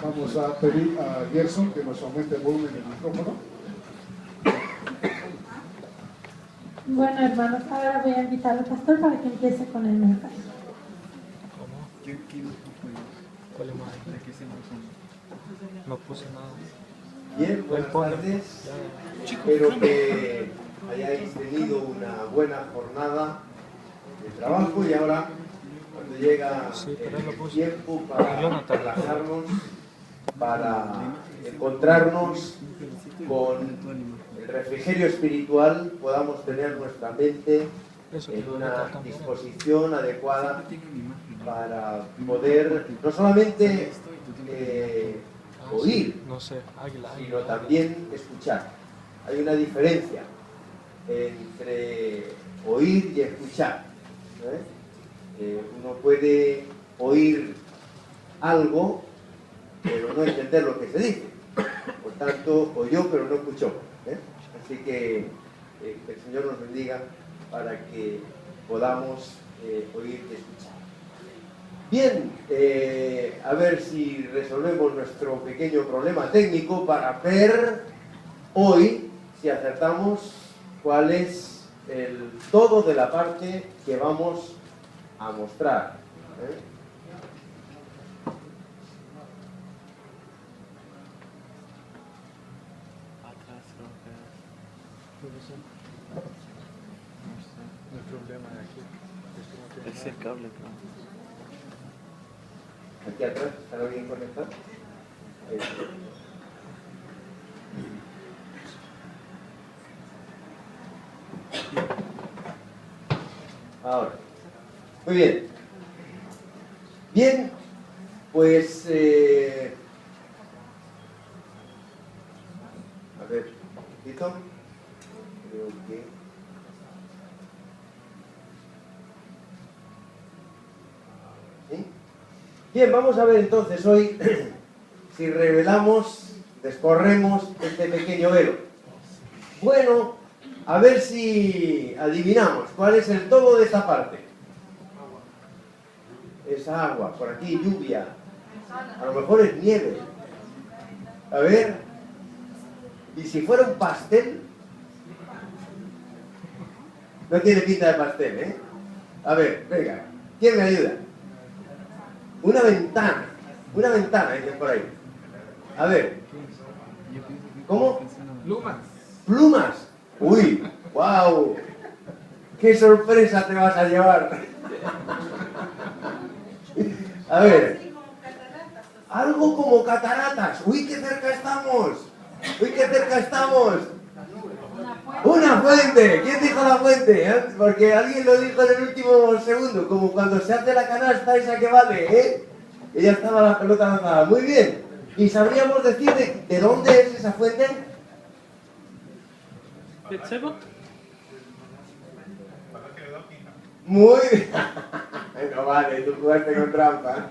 Vamos a pedir a Gerson que nos aumente el volumen del micrófono. Bueno, hermanos, ahora voy a invitar al pastor para que empiece con el mensaje. No puse nada. Bien, buenas tardes. Espero que hayáis tenido una buena jornada de trabajo y ahora, cuando llega el tiempo para relajarnos, para encontrarnos con el refrigerio espiritual, podamos tener nuestra mente en una disposición adecuada para poder no solamente oír, sino también escuchar. Hay una diferencia entre oír y escuchar. Uno puede oír algo, pero no entender lo que se dice. Por tanto, oyó, pero no escuchó. Así que el Señor nos bendiga para que podamos oír y escuchar. Bien, a ver si resolvemos nuestro pequeño problema técnico para ver hoy si acertamos cuál es el todo de la parte que vamos a mostrar. Es el cable, Aquí atrás, ¿estará bien conectado? Ahora, muy bien. Bien, pues, a ver, un poquito. Creo que... ¿Sí? Bien, vamos a ver entonces hoy si revelamos, descorremos este pequeño velo. Bueno, a ver si adivinamos cuál es el todo de esta parte. Es agua, por aquí lluvia, a lo mejor es nieve. A ver, y si fuera un pastel, no tiene pinta de pastel, ¿eh? A ver, venga, ¿quién me ayuda? Una ventana, dicen por ahí. A ver, ¿cómo? Plumas. Plumas. Uy, wow. Qué sorpresa te vas a llevar. A ver. Algo como cataratas. Uy, qué cerca estamos. Uy, qué cerca estamos. Una fuente. ¿Quién dijo la fuente? Porque alguien lo dijo en el último segundo, como cuando se hace la canasta esa que vale, ¿eh? Y ya estaba la pelota lanzada. Muy bien. ¿Y sabríamos decir de dónde es esa fuente? Muy bien. No vale, tú jugaste con trampa.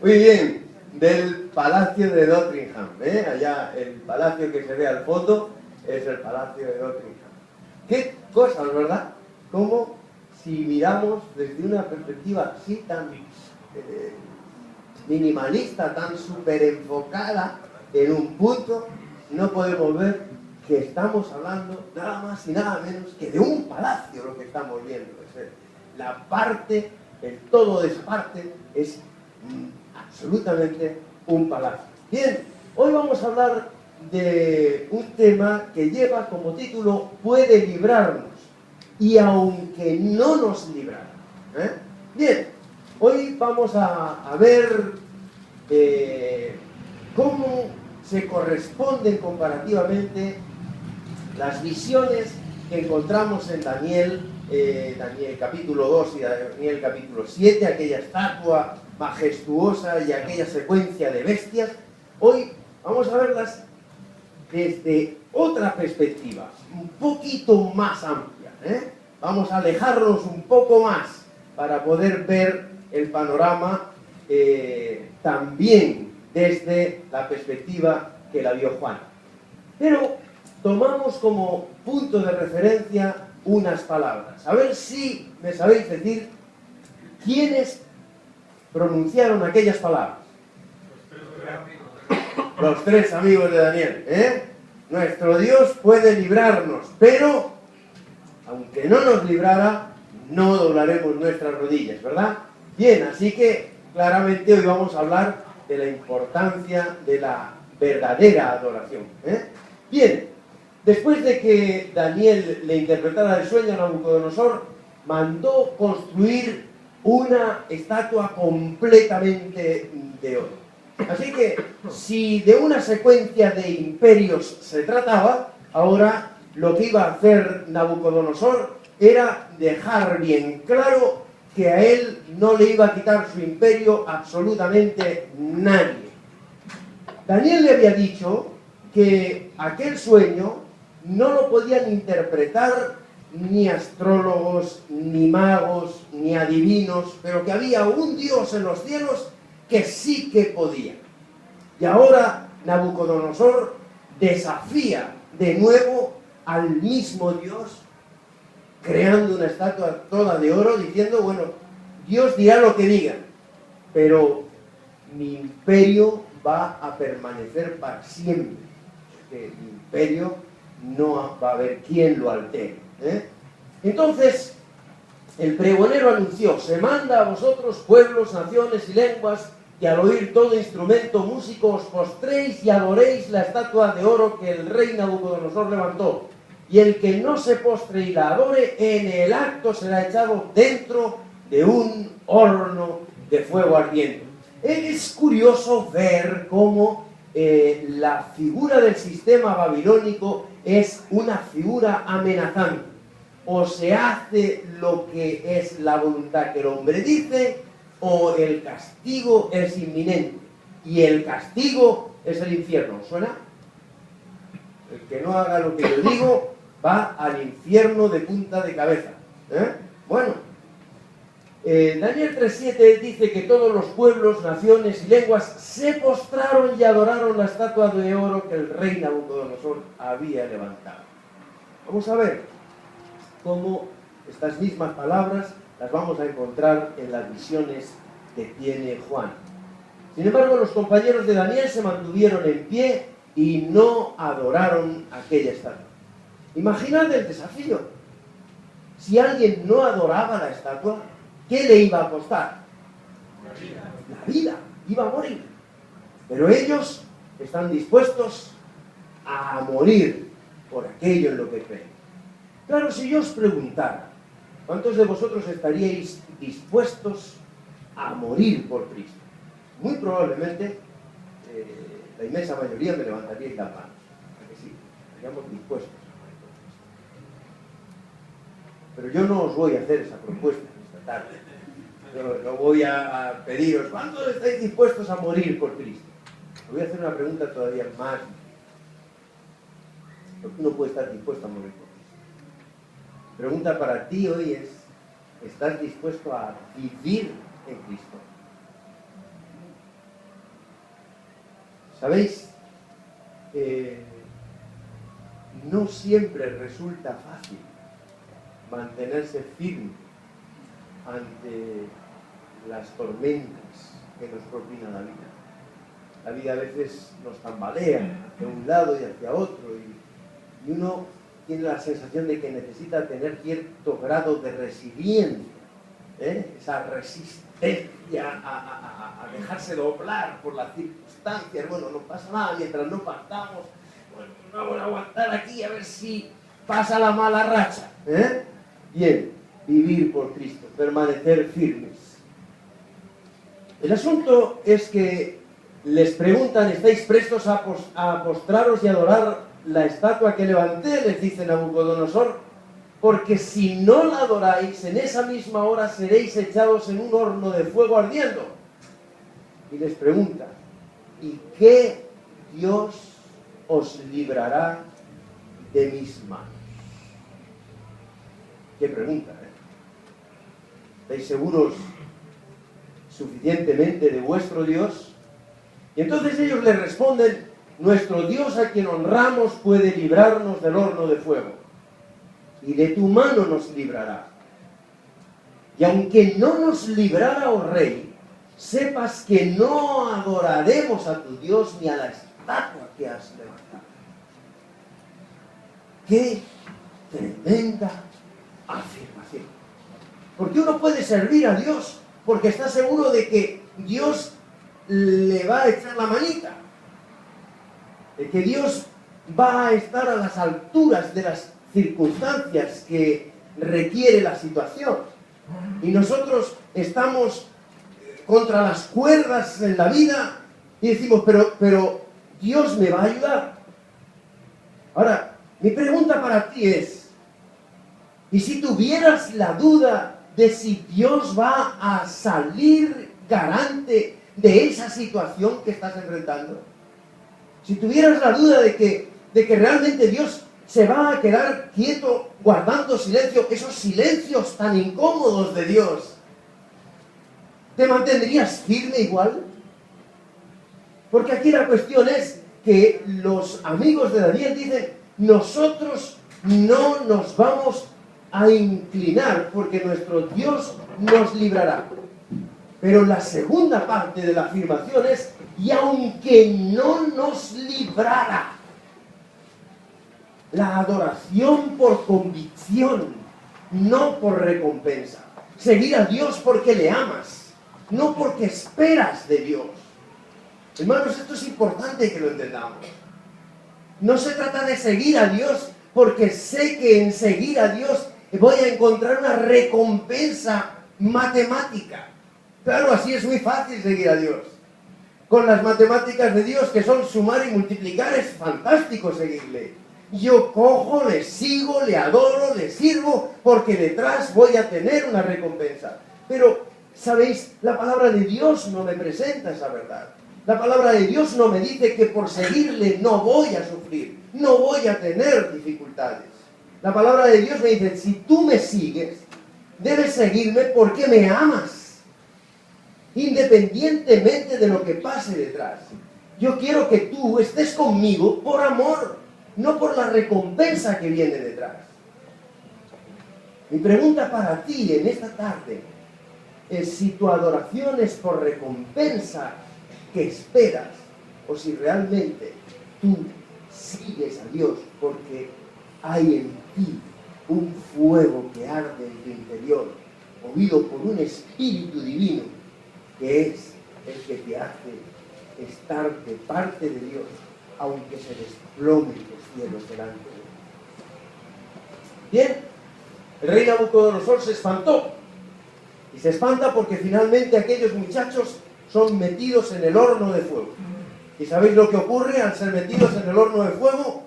Muy bien. Del Palacio de Dottringham. Allá, el palacio que se ve al fondo es el Palacio de Dottringham. Qué cosas, ¿verdad? Como si miramos desde una perspectiva así tan minimalista, tan súper enfocada en un punto, no podemos ver que estamos hablando nada más y nada menos que de un palacio lo que estamos viendo. La parte, el todo de esa parte es absolutamente un palacio. Bien, hoy vamos a hablar de un tema que lleva como título Puede librarnos, y aunque no nos librara. Bien, hoy vamos a ver cómo se corresponden comparativamente las visiones que encontramos en Daniel capítulo 2 y Daniel capítulo 7, aquella estatua majestuosa y aquella secuencia de bestias. Hoy vamos a verlas desde otra perspectiva, un poquito más amplia. Vamos a alejarnos un poco más para poder ver el panorama también desde la perspectiva que la vio Juan. Pero tomamos como punto de referencia unas palabras. A ver si me sabéis decir quiénes pronunciaron aquellas palabras. los tres amigos de Daniel, ¿eh? Nuestro Dios puede librarnos, pero aunque no nos librara, no doblaremos nuestras rodillas, ¿verdad? Bien, así que claramente hoy vamos a hablar de la importancia de la verdadera adoración, ¿eh? Bien, después de que Daniel le interpretara el sueño a Nabucodonosor, mandó construir una estatua completamente de oro. Así que, si de una secuencia de imperios se trataba, ahora lo que iba a hacer Nabucodonosor era dejar bien claro que a él no le iba a quitar su imperio absolutamente nadie. Daniel le había dicho que aquel sueño no lo podían interpretar ni astrólogos, ni magos, ni adivinos, pero que había un Dios en los cielos que sí que podía. Y ahora Nabucodonosor desafía de nuevo al mismo Dios, creando una estatua toda de oro, diciendo, bueno, Dios dirá lo que diga, pero mi imperio va a permanecer para siempre. Este imperio no va a haber quien lo altere, ¿eh? Entonces, el pregonero anunció: se manda a vosotros, pueblos, naciones y lenguas, que al oír todo instrumento músico os postréis y adoréis la estatua de oro que el rey Nabucodonosor levantó. Y el que no se postre y la adore, en el acto será echado dentro de un horno de fuego ardiente. Es curioso ver cómo la figura del sistema babilónico es una figura amenazante. O se hace lo que es la voluntad que el hombre dice, o el castigo es inminente. Y el castigo es el infierno. ¿Suena? El que no haga lo que yo digo va al infierno de punta de cabeza, ¿eh? Bueno, Daniel 3:7 dice que todos los pueblos, naciones y lenguas se postraron y adoraron la estatua de oro que el rey Nabucodonosor había levantado. Vamos a ver cómo estas mismas palabras las vamos a encontrar en las visiones que tiene Juan. Sin embargo, los compañeros de Daniel se mantuvieron en pie y no adoraron aquella estatua. Imaginad el desafío. Si alguien no adoraba la estatua, ¿qué le iba a costar? La vida. Iba a morir. Pero ellos están dispuestos a morir por aquello en lo que creen. Claro, si yo os preguntara, ¿cuántos de vosotros estaríais dispuestos a morir por Cristo? Muy probablemente la inmensa mayoría me levantaríais las manos. ¿A que sí? Estaríamos dispuestos a morir por Cristo. Pero yo no os voy a hacer esa propuesta esta tarde. Yo no voy a pediros, ¿cuántos estáis dispuestos a morir por Cristo? Os voy a hacer una pregunta todavía más. Porque uno puede estar dispuesto a morir por Cristo. La pregunta para ti hoy es: ¿estás dispuesto a vivir en Cristo? ¿Sabéis? No siempre resulta fácil mantenerse firme ante las tormentas que nos propina la vida. La vida a veces nos tambalea hacia un lado y hacia otro, y uno tiene la sensación de que necesita tener cierto grado de resiliencia, esa resistencia a dejarse doblar por las circunstancias. Bueno, no pasa nada mientras no partamos, bueno, vamos a aguantar aquí a ver si pasa la mala racha, Bien, vivir por Cristo, permanecer firmes. El asunto es que les preguntan: ¿estáis prestos a postraros y adorar la estatua que levanté? Les dice Nabucodonosor, porque si no la adoráis, en esa misma hora seréis echados en un horno de fuego ardiendo. Y les pregunta: ¿y qué Dios os librará de mis manos? ¿Qué pregunta, ¿Estáis seguros suficientemente de vuestro Dios? Y entonces ellos le responden: nuestro Dios, a quien honramos, puede librarnos del horno de fuego, y de tu mano nos librará. Y aunque no nos librara, oh rey, sepas que no adoraremos a tu Dios ni a la estatua que has levantado. ¡Qué tremenda afirmación! Porque uno puede servir a Dios porque está seguro de que Dios le va a echar la manita, de que Dios va a estar a las alturas de las circunstancias que requiere la situación. Y nosotros estamos contra las cuerdas en la vida y decimos, pero Dios me va a ayudar. Ahora, mi pregunta para ti es, ¿y si tuvieras la duda de si Dios va a salir garante de esa situación que estás enfrentando? Si tuvieras la duda de que realmente Dios se va a quedar quieto guardando silencio, esos silencios tan incómodos de Dios, ¿te mantendrías firme igual? Porque aquí la cuestión es que los amigos de Daniel dicen, nosotros no nos vamos a inclinar porque nuestro Dios nos librará. Pero la segunda parte de la afirmación es, y aunque no nos librara, la adoración por convicción, no por recompensa. Seguir a Dios porque le amas, no porque esperas de Dios. Hermanos, esto es importante que lo entendamos. No se trata de seguir a Dios porque sé que en seguir a Dios voy a encontrar una recompensa matemática. Claro, así es muy fácil seguir a Dios. Con las matemáticas de Dios, que son sumar y multiplicar, es fantástico seguirle. Yo cojo, le sigo, le adoro, le sirvo, porque detrás voy a tener una recompensa. Pero, ¿sabéis? La palabra de Dios no me presenta esa verdad. La palabra de Dios no me dice que por seguirle no voy a sufrir, no voy a tener dificultades. La palabra de Dios me dice, si tú me sigues, debes seguirme porque me amas, independientemente de lo que pase detrás. Yo quiero que tú estés conmigo por amor, no por la recompensa que viene detrás. Mi pregunta para ti en esta tarde es si tu adoración es por recompensa que esperas o si realmente tú sigues a Dios porque hay en ti un fuego que arde en tu interior, movido por un espíritu divino que es el que te hace estar de parte de Dios, aunque se desplomen los cielos delante de él. Bien, el rey Nabucodonosor se espantó, y se espanta porque finalmente aquellos muchachos son metidos en el horno de fuego. ¿Y sabéis lo que ocurre al ser metidos en el horno de fuego?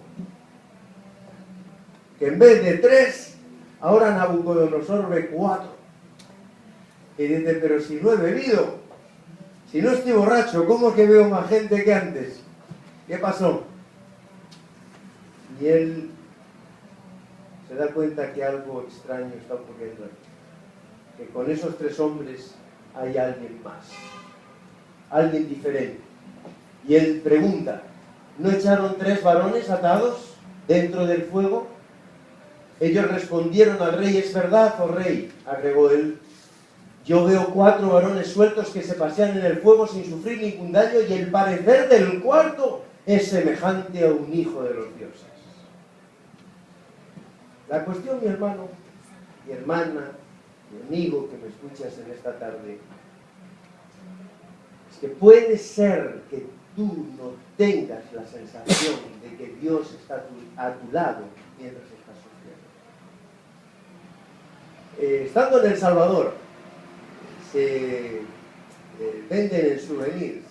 Que en vez de 3, ahora Nabucodonosor ve 4. Y dice, pero si no he bebido, si no estoy borracho, ¿cómo que veo más gente que antes? ¿Qué pasó? Y él se da cuenta que algo extraño está ocurriendo aquí. Que con esos 3 hombres hay alguien más, alguien diferente. Y él pregunta, ¿no echaron 3 varones atados dentro del fuego? Ellos respondieron al rey, es verdad, oh rey, agregó él, yo veo 4 varones sueltos que se pasean en el fuego sin sufrir ningún daño y el parecer del cuarto es semejante a un hijo de los dioses. La cuestión, mi hermano, mi hermana, mi amigo que me escuchas en esta tarde, es que puede ser que tú no tengas la sensación de que Dios está a tu lado mientras estás sufriendo. Estando en El Salvador, se venden en souvenirs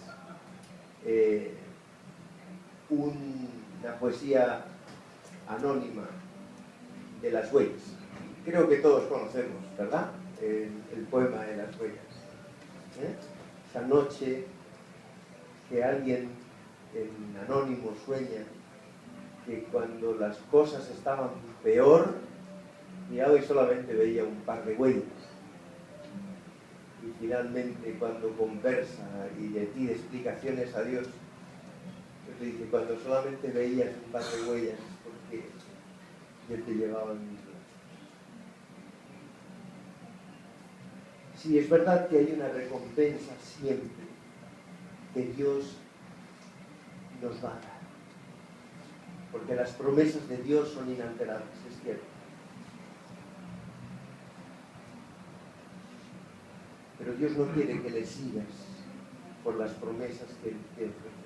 una poesía anónima de las huellas. Creo que todos conocemos, ¿verdad? El poema de las huellas. Esa noche que alguien en anónimo sueña que cuando las cosas estaban peor, miraba y solamente veía un par de huellas. Y finalmente cuando conversa y le pide explicaciones a Dios, Dios le dice, cuando solamente veías un par de huellas, porque yo te llevaba en mis brazos. Sí, es verdad que hay una recompensa siempre, que Dios nos va a dar. Porque las promesas de Dios son inalterables, es cierto. Pero Dios no quiere que le sigas por las promesas que Él te ofrece.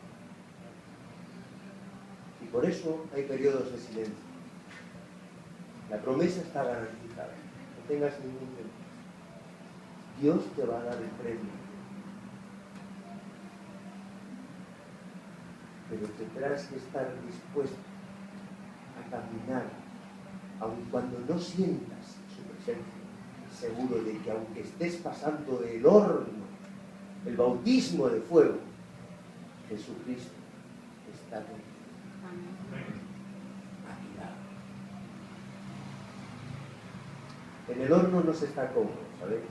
Y por eso hay periodos de silencio. La promesa está garantizada. No tengas ningún temor. Dios te va a dar el premio. Pero tendrás que estar dispuesto a caminar, aun cuando no sientas su presencia, seguro de que aunque estés pasando el horno, el bautismo de fuego, Jesucristo está contigo. A tu lado. En el horno no se está cómodo, ¿sabéis?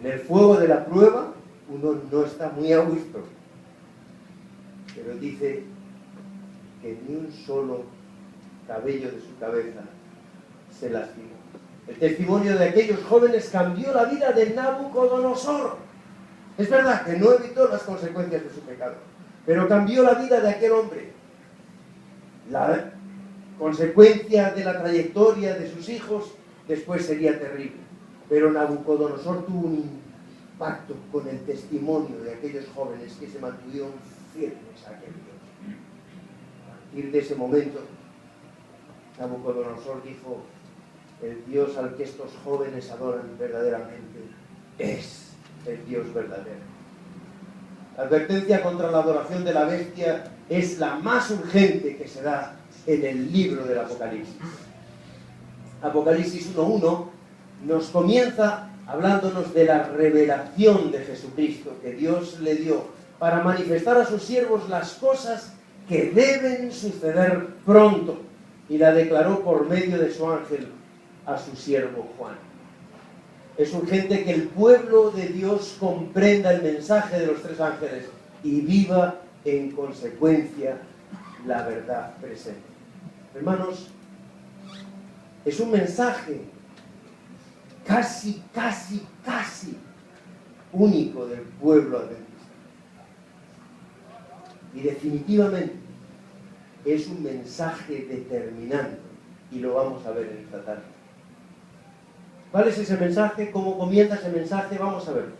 En el fuego de la prueba uno no está muy a gusto. Pero dice que ni un solo cabello de su cabeza se lastimó. El testimonio de aquellos jóvenes cambió la vida de Nabucodonosor. Es verdad que no evitó las consecuencias de su pecado, pero cambió la vida de aquel hombre. La consecuencia de la trayectoria de sus hijos después sería terrible. Pero Nabucodonosor tuvo un impacto con el testimonio de aquellos jóvenes que se mantuvieron firmes a aquel Dios. A partir de ese momento, Nabucodonosor dijo: el Dios al que estos jóvenes adoran verdaderamente es el Dios verdadero. La advertencia contra la adoración de la bestia es la más urgente que se da en el libro del Apocalipsis. Apocalipsis 1:1 nos comienza hablándonos de la revelación de Jesucristo que Dios le dio para manifestar a sus siervos las cosas que deben suceder pronto, y la declaró por medio de su ángel a su siervo Juan. Es urgente que el pueblo de Dios comprenda el mensaje de los tres ángeles y viva en consecuencia la verdad presente. Hermanos, es un mensaje casi único del pueblo adventista. Y definitivamente es un mensaje determinante, y lo vamos a ver en esta tarde. ¿Cuál es ese mensaje? ¿Cómo comienza ese mensaje? Vamos a verlo.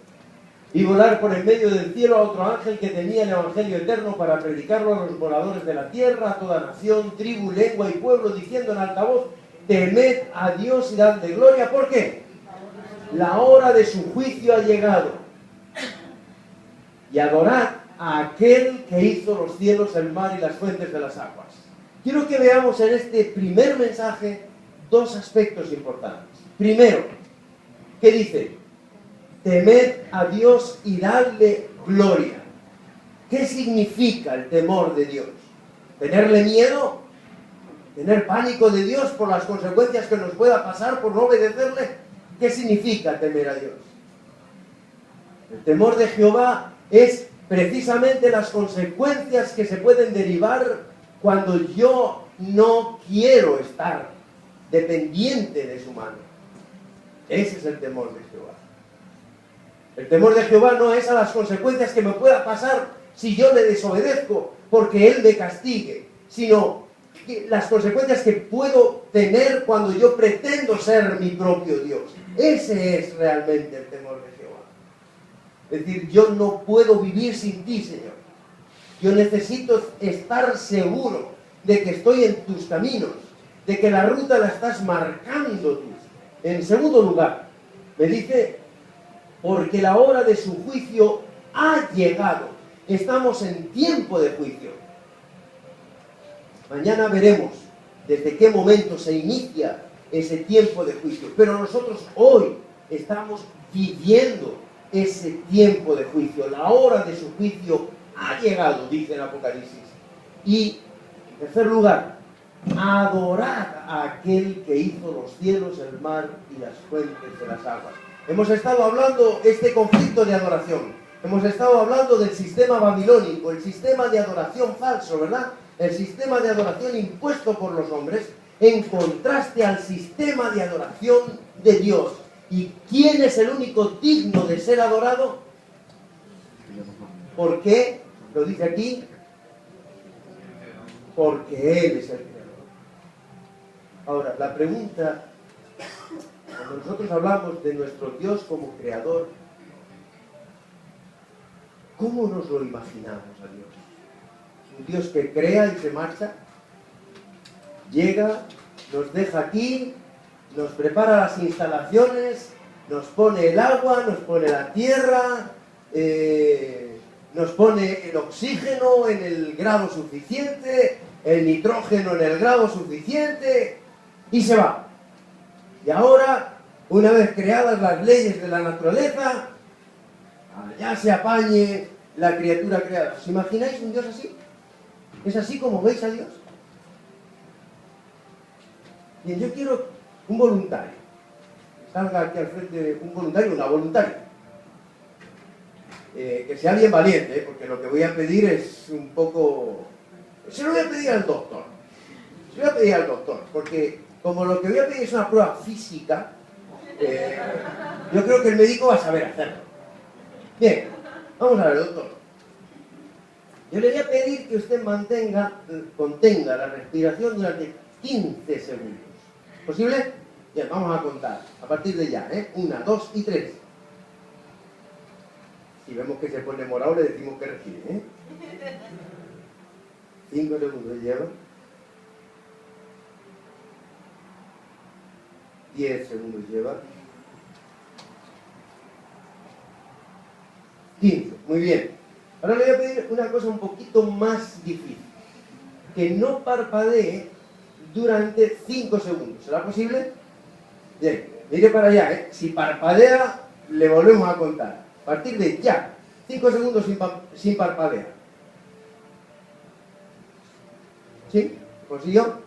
Y volar por el medio del cielo a otro ángel que tenía el evangelio eterno para predicarlo a los moradores de la tierra, a toda nación, tribu, lengua y pueblo, diciendo en alta voz: temed a Dios y dadle gloria. ¿Por qué? La hora de su juicio ha llegado. Y adorad a aquel que hizo los cielos, el mar y las fuentes de las aguas. Quiero que veamos en este primer mensaje dos aspectos importantes. Primero, ¿qué dice? Temed a Dios y dadle gloria. ¿Qué significa el temor de Dios? ¿Tenerle miedo? ¿Tener pánico de Dios por las consecuencias que nos pueda pasar por no obedecerle? ¿Qué significa temer a Dios? El temor de Jehová es precisamente las consecuencias que se pueden derivar cuando yo no quiero estar dependiente de su mano. Ese es el temor de Jehová. El temor de Jehová no es a las consecuencias que me pueda pasar si yo le desobedezco porque Él me castigue, sino las consecuencias que puedo tener cuando yo pretendo ser mi propio Dios. Ese es realmente el temor de Jehová. Es decir, yo no puedo vivir sin ti, Señor. Yo necesito estar seguro de que estoy en tus caminos, de que la ruta la estás marcando tú. En segundo lugar, me dice, porque la hora de su juicio ha llegado. Estamos en tiempo de juicio. Mañana veremos desde qué momento se inicia ese tiempo de juicio. Pero nosotros hoy estamos viviendo ese tiempo de juicio. La hora de su juicio ha llegado, dice el Apocalipsis. Y, en tercer lugar, adorad a aquel que hizo los cielos, el mar y las fuentes de las aguas. Hemos estado hablando este conflicto de adoración. Hemos estado hablando del sistema babilónico, el sistema de adoración falso, ¿verdad? El sistema de adoración impuesto por los hombres en contraste al sistema de adoración de Dios. ¿Y quién es el único digno de ser adorado? ¿Por qué? Lo dice aquí. porque Él es el creador. Ahora, la pregunta, cuando nosotros hablamos de nuestro Dios como creador, ¿cómo nos lo imaginamos a Dios? Un Dios que crea y se marcha, llega, nos deja aquí, nos prepara las instalaciones, nos pone el agua, nos pone la tierra, nos pone el oxígeno en el grado suficiente, el nitrógeno en el grado suficiente, y se va. Y ahora, una vez creadas las leyes de la naturaleza, allá se apañe la criatura creada. ¿Os imagináis un Dios así? ¿Es así como veis a Dios? Bien, yo quiero un voluntario. Salga aquí al frente un voluntario, una voluntaria. Que sea bien valiente, porque lo que voy a pedir es un poco... Se lo voy a pedir al doctor. Se lo voy a pedir al doctor, porque como lo que voy a pedir es una prueba física, yo creo que el médico va a saber hacerlo. Bien, vamos a ver, doctor. Yo le voy a pedir que usted contenga la respiración durante 15 segundos. ¿Posible? Bien, vamos a contar. A partir de ya, 1, 2 y 3. Si vemos que se pone morado, le decimos que respire, 5 segundos lleva. 10 segundos lleva. 15. Muy bien. Ahora le voy a pedir una cosa un poquito más difícil. Que no parpadee durante 5 segundos. ¿Será posible? Bien, mire para allá, Si parpadea, le volvemos a contar. A partir de ya. 5 segundos sin parpadear. ¿Sí? ¿Lo consiguió?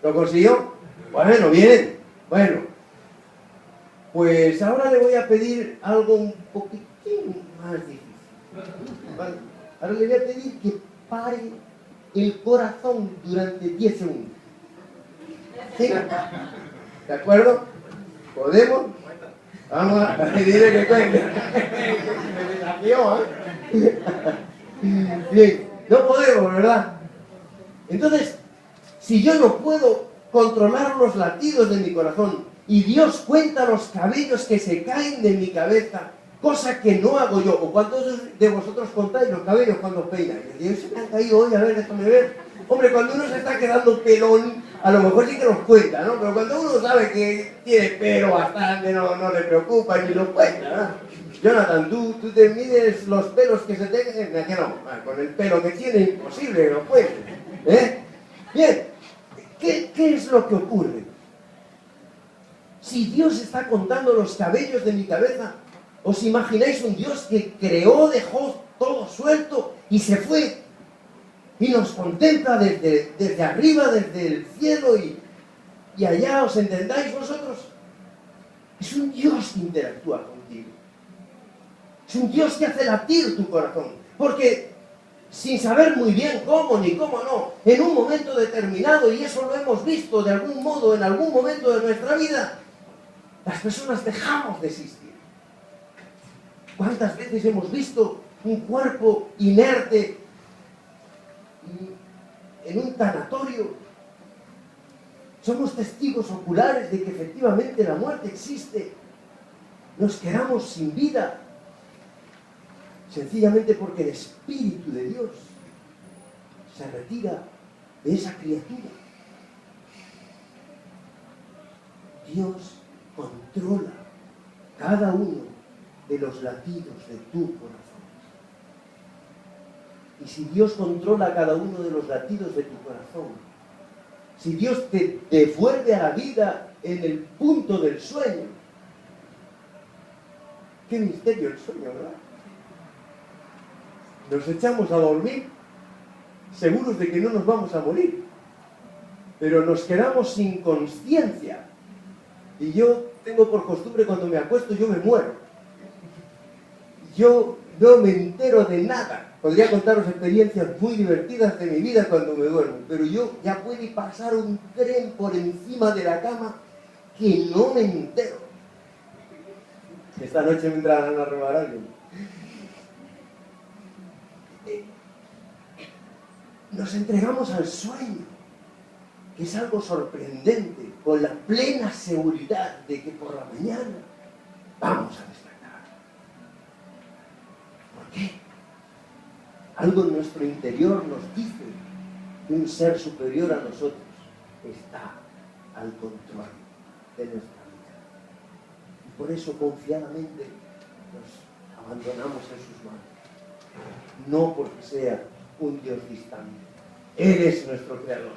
¿Lo consiguió? Bueno, bien. Bueno. Pues ahora le voy a pedir algo un poquitín más difícil. ¿Vale? Ahora le voy a pedir que pare el corazón durante 10 segundos. ¿Sí? ¿De acuerdo? ¿Podemos? Vamos a pedirle que cuente. Me desafió, Bien, no podemos, ¿verdad? Entonces, si yo no puedo controlar los latidos de mi corazón y Dios cuenta los cabellos que se caen de mi cabeza, cosa que no hago yo, o cuántos de vosotros contáis los cabellos cuando os peináis, Dios, se me han caído hoy, a ver, déjame ver. Hombre, cuando uno se está quedando pelón, a lo mejor sí que nos cuenta, ¿no? Pero cuando uno sabe que tiene pelo bastante, no le preocupa ni lo cuenta, ¿no? Jonathan, tú te mides los pelos que se te... que no, con el pelo que tiene, imposible que lo cuente, Bien, ¿qué es lo que ocurre? Si Dios está contando los cabellos de mi cabeza, ¿os imagináis un Dios que creó, dejó todo suelto y se fue? Y nos contempla desde arriba, desde el cielo y allá, ¿os entendáis vosotros? Es un Dios que interactúa contigo. Es un Dios que hace latir tu corazón. Porque sin saber muy bien cómo ni cómo no, en un momento determinado, y eso lo hemos visto de algún modo en algún momento de nuestra vida, las personas dejamos de existir. ¿Cuántas veces hemos visto un cuerpo inerte en un tanatorio? Somos testigos oculares de que efectivamente la muerte existe. Nos quedamos sin vida, sencillamente porque el Espíritu de Dios se retira de esa criatura. Dios controla cada uno de los latidos de tu corazón. Y si Dios controla cada uno de los latidos de tu corazón, si Dios te devuelve a la vida en el punto del sueño, qué misterio el sueño, ¿verdad? Nos echamos a dormir seguros de que no nos vamos a morir, pero nos quedamos sin conciencia. Y yo tengo por costumbre, cuando me acuesto, yo me muero. Yo no me entero de nada. Podría contaros experiencias muy divertidas de mi vida cuando me duermo, pero yo ya puede pasar un tren por encima de la cama que no me entero. Esta noche me entrarán a robar a alguien. nos entregamos al sueño, que es algo sorprendente, con la plena seguridad de que por la mañana vamos a despertar. ¿Por qué? Algo en nuestro interior nos dice que un ser superior a nosotros está al control de nuestra vida. Y por eso confiadamente nos abandonamos en sus manos. No porque sea un Dios distante. Él es nuestro creador.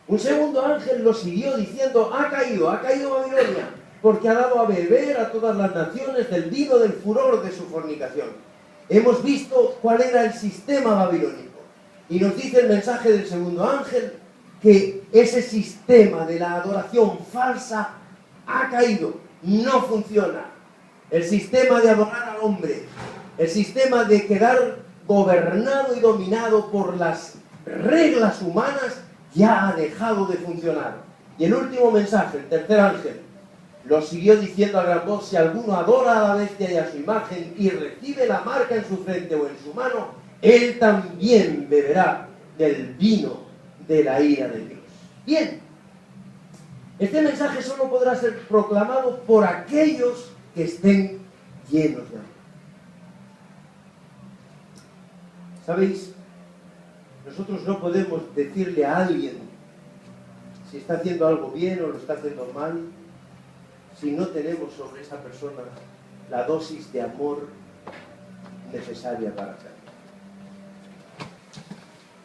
Un segundo ángel lo siguió diciendo: ha caído Babilonia, porque ha dado a beber a todas las naciones del vino del furor de su fornicación. Hemos visto cuál era el sistema babilónico. Y nos dice el mensaje del segundo ángel que ese sistema de la adoración falsa ha caído, no funciona. El sistema de adorar al hombre, el sistema de quedar gobernado y dominado por las reglas humanas, ya ha dejado de funcionar. Y el último mensaje, el tercer ángel, lo siguió diciendo a gran voz: si alguno adora a la bestia y a su imagen y recibe la marca en su frente o en su mano, él también beberá del vino de la ira de Dios. Bien, este mensaje solo podrá ser proclamado por aquellos que estén llenos de amor. ¿Sabéis? Nosotros no podemos decirle a alguien si está haciendo algo bien o lo está haciendo mal si no tenemos sobre esa persona la dosis de amor necesaria para hacerlo.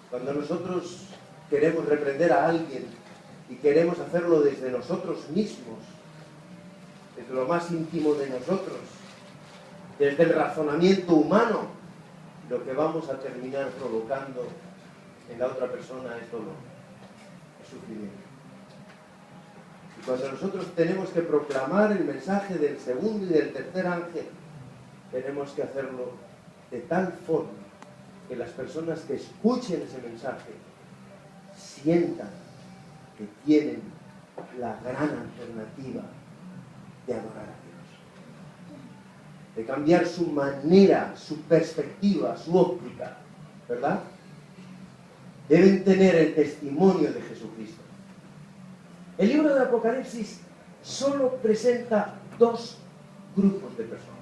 Cuando nosotros queremos reprender a alguien y queremos hacerlo desde nosotros mismos, desde lo más íntimo de nosotros, desde el razonamiento humano, lo que vamos a terminar provocando en la otra persona es dolor, es sufrimiento. Y cuando nosotros tenemos que proclamar el mensaje del segundo y del tercer ángel, tenemos que hacerlo de tal forma que las personas que escuchen ese mensaje sientan que tienen la gran alternativa de adorar a Dios, de cambiar su manera, su perspectiva, su óptica, ¿verdad? Deben tener el testimonio de Jesucristo. El libro de Apocalipsis solo presenta dos grupos de personas.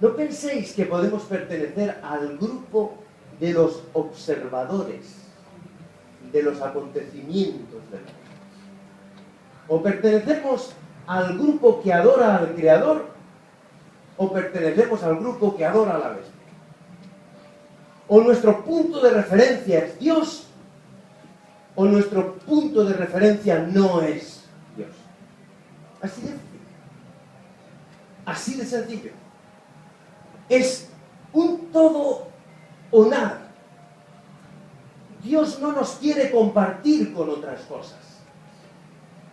No penséis que podemos pertenecer al grupo de los observadores de los acontecimientos del mundo. O pertenecemos al grupo que adora al Creador, o pertenecemos al grupo que adora a la bestia. O nuestro punto de referencia es Dios, o nuestro punto de referencia no es Dios. Así de sencillo. Así de sencillo. Es un todo o nada. Dios no nos quiere compartir con otras cosas.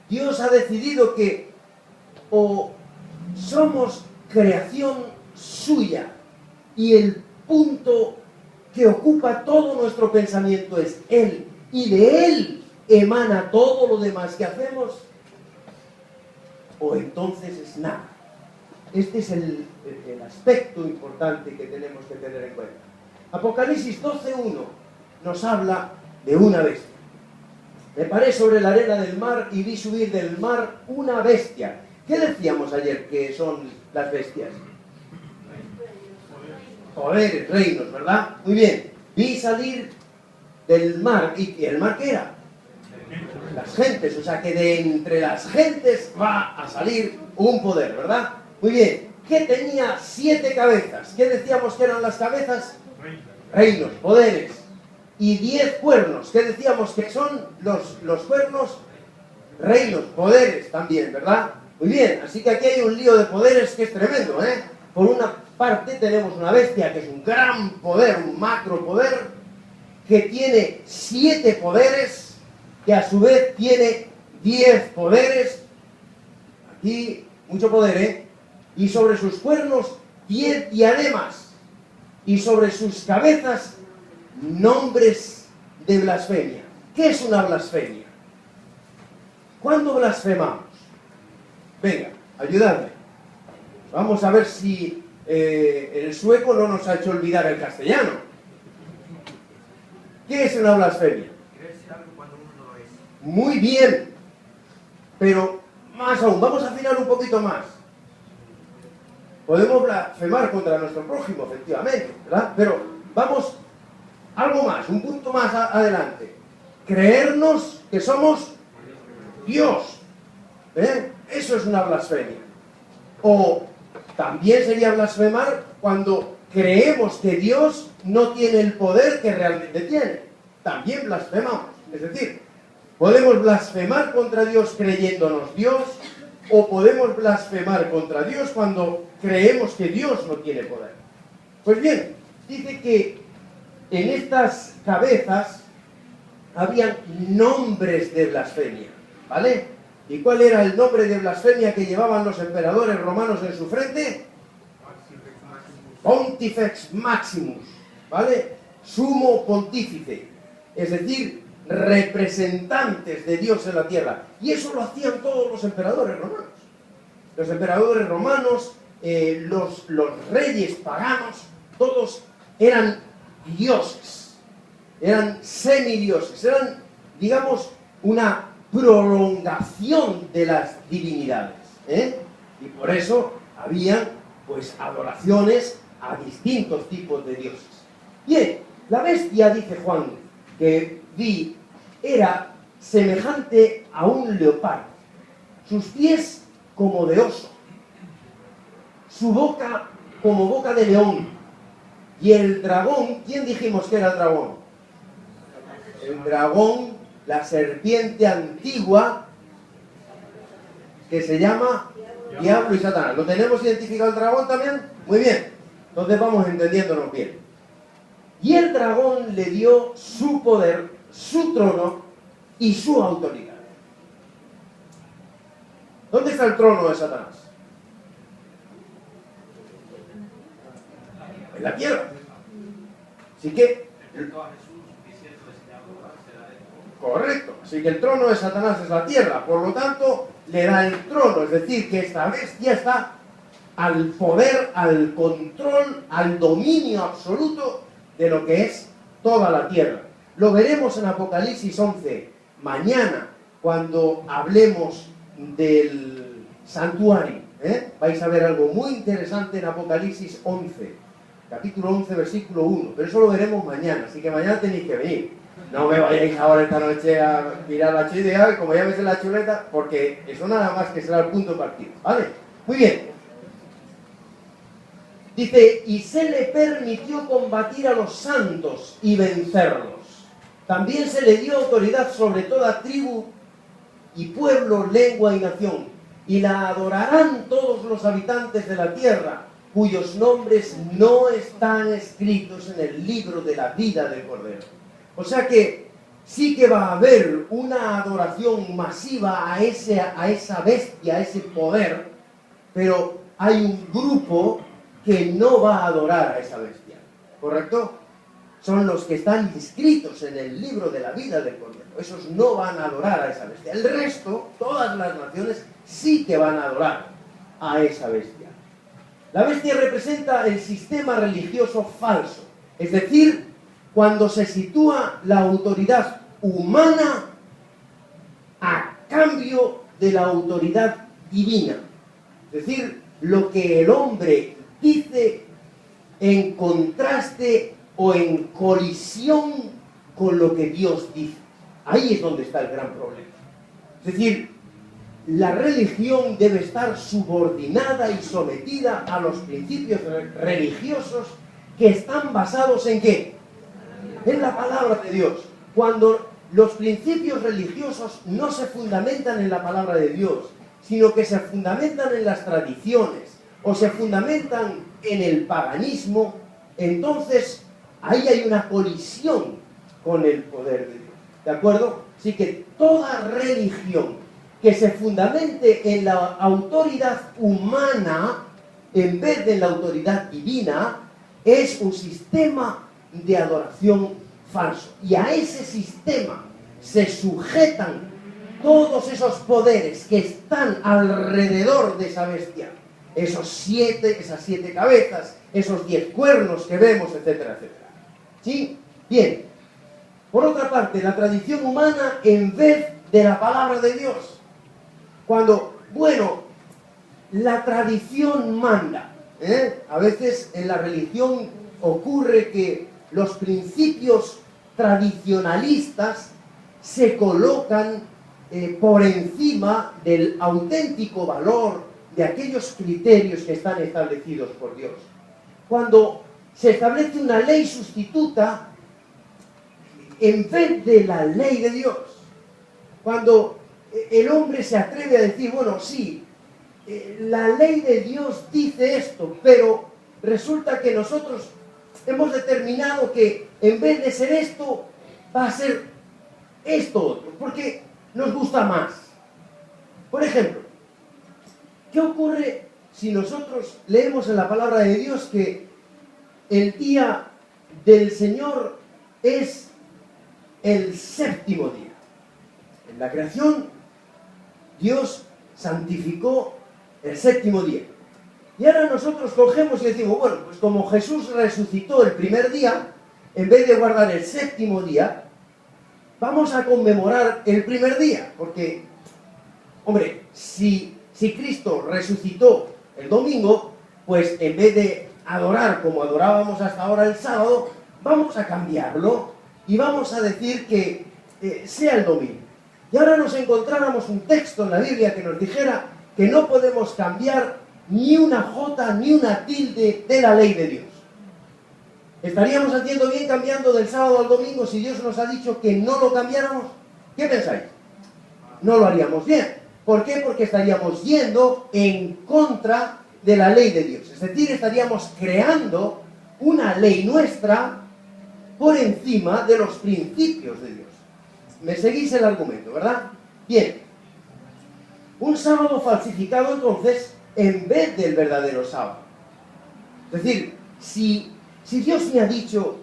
Dios ha decidido que o somos creación suya y el punto que ocupa todo nuestro pensamiento es Él, y de Él emana todo lo demás que hacemos, o entonces es nada. Este es el aspecto importante que tenemos que tener en cuenta. Apocalipsis 12:1 nos habla de una bestia. Me paré sobre la arena del mar y vi subir del mar una bestia. ¿Qué decíamos ayer que son las bestias? Poderes, reinos, ¿verdad? Muy bien. Vi salir del mar. ¿Y el mar qué era? Las gentes. O sea que de entre las gentes va a salir un poder, ¿verdad? Muy bien. ¿Qué tenía 7 cabezas? ¿Qué decíamos que eran las cabezas? Reinos, poderes. Y 10 cuernos. ¿Qué decíamos que son los cuernos? Reinos, poderes también, ¿verdad? Muy bien, así que aquí hay un lío de poderes que es tremendo, ¿eh? Por una parte tenemos una bestia que es un gran poder, un macro poder, que tiene 7 poderes, que a su vez tiene 10 poderes. Aquí mucho poder, ¿eh? Y sobre sus cuernos 10 diademas, y sobre sus cabezas nombres de blasfemia. ¿Qué es una blasfemia? ¿Cuándo blasfemamos? Venga, ayudadme. Vamos a ver si el sueco no nos ha hecho olvidar el castellano. ¿Qué es una blasfemia? Creerse algo cuando uno no lo es. Muy bien, pero más aún, vamos a afinar un poquito más. Podemos blasfemar contra nuestro prójimo, efectivamente, ¿verdad? Pero vamos algo más, un punto más adelante. Creernos que somos Dios. Eso es una blasfemia. O también sería blasfemar cuando creemos que Dios no tiene el poder que realmente tiene. También blasfemamos. Es decir, podemos blasfemar contra Dios creyéndonos Dios, o podemos blasfemar contra Dios cuando creemos que Dios no tiene poder. Pues bien, dice que en estas cabezas habían nombres de blasfemia, ¿vale? ¿Y cuál era el nombre de blasfemia que llevaban los emperadores romanos en su frente? Pontifex Maximus, ¿vale? Sumo pontífice, es decir, representantes de Dios en la tierra. Y eso lo hacían todos los emperadores romanos. Los emperadores romanos, los reyes paganos, todos eran dioses, eran semidioses, eran, digamos, una prolongación de las divinidades, y por eso habían, pues, adoraciones a distintos tipos de dioses. Bien, la bestia, dice Juan, que vi, era semejante a un leopardo, sus pies como de oso, su boca como boca de león, y el dragón, ¿quién dijimos que era el dragón? El dragón, la serpiente antigua, que se llama Diablo y Satanás. ¿Lo tenemos identificado el dragón también? Muy bien, entonces vamos entendiéndonos bien. Y el dragón le dio su poder, su trono y su autoridad. ¿Dónde está el trono de Satanás? En la tierra. Así que... Correcto. Así que el trono de Satanás es la tierra. Por lo tanto, le da el trono. Es decir, que esta bestia está al poder, al control, al dominio absoluto de lo que es toda la tierra. Lo veremos en Apocalipsis 11, mañana, cuando hablemos del santuario. Vais a ver algo muy interesante en Apocalipsis 11, capítulo 11, versículo 1. Pero eso lo veremos mañana, así que mañana tenéis que venir. No me vayáis ahora esta noche a mirar la chuleta, como ya ves en la chuleta, porque eso nada más que será el punto partido, ¿vale? Muy bien. Dice, y se le permitió combatir a los santos y vencerlos. También se le dio autoridad sobre toda tribu y pueblo, lengua y nación. Y la adorarán todos los habitantes de la tierra, cuyos nombres no están escritos en el libro de la vida del Cordero. O sea que sí que va a haber una adoración masiva a esa bestia, a ese poder, pero hay un grupo que no va a adorar a esa bestia, ¿correcto? Son los que están inscritos en el libro de la vida del Cordero. Esos no van a adorar a esa bestia. El resto, todas las naciones, sí que van a adorar a esa bestia. La bestia representa el sistema religioso falso, es decir, cuando se sitúa la autoridad humana a cambio de la autoridad divina. Es decir, lo que el hombre dice en contraste o en colisión con lo que Dios dice. Ahí es donde está el gran problema. Es decir, la religión debe estar subordinada y sometida a los principios religiosos que están basados ¿en qué? En la palabra de Dios. Cuando los principios religiosos no se fundamentan en la palabra de Dios, sino que se fundamentan en las tradiciones o se fundamentan en el paganismo, entonces ahí hay una colisión con el poder de Dios. ¿De acuerdo? Así que toda religión que se fundamente en la autoridad humana en vez de la autoridad divina es un sistema de adoración falso. Y a ese sistema se sujetan todos esos poderes que están alrededor de esa bestia. Esas siete cabezas, esos 10 cuernos que vemos, etcétera, etcétera. ¿Sí? Bien. Por otra parte, la tradición humana en vez de la palabra de Dios. Cuando, bueno, la tradición manda. A veces en la religión ocurre que los principios tradicionalistas se colocan por encima del auténtico valor de aquellos criterios que están establecidos por Dios. Cuando se establece una ley sustituta en vez de la ley de Dios, cuando el hombre se atreve a decir, bueno, sí, la ley de Dios dice esto, pero resulta que nosotros hemos determinado que en vez de ser esto, va a ser esto otro, porque nos gusta más. Por ejemplo, ¿qué ocurre si nosotros leemos en la palabra de Dios que el día del Señor es el séptimo día? En la creación, Dios santificó el séptimo día. Y ahora nosotros cogemos y decimos, bueno, pues como Jesús resucitó el primer día, en vez de guardar el séptimo día, vamos a conmemorar el primer día. Porque, hombre, si Cristo resucitó el domingo, pues en vez de adorar como adorábamos hasta ahora el sábado, vamos a cambiarlo y vamos a decir que sea el domingo. Y ahora nos encontráramos un texto en la Biblia que nos dijera que no podemos cambiar ni una jota ni una tilde de la ley de Dios. ¿Estaríamos haciendo bien cambiando del sábado al domingo si Dios nos ha dicho que no lo cambiáramos? ¿Qué pensáis? No lo haríamos bien. ¿Por qué? Porque estaríamos yendo en contra de la ley de Dios. Es decir, estaríamos creando una ley nuestra por encima de los principios de Dios. ¿Me seguís el argumento, verdad? Bien. Un sábado falsificado, entonces, en vez del verdadero sábado. Es decir, si Dios me ha dicho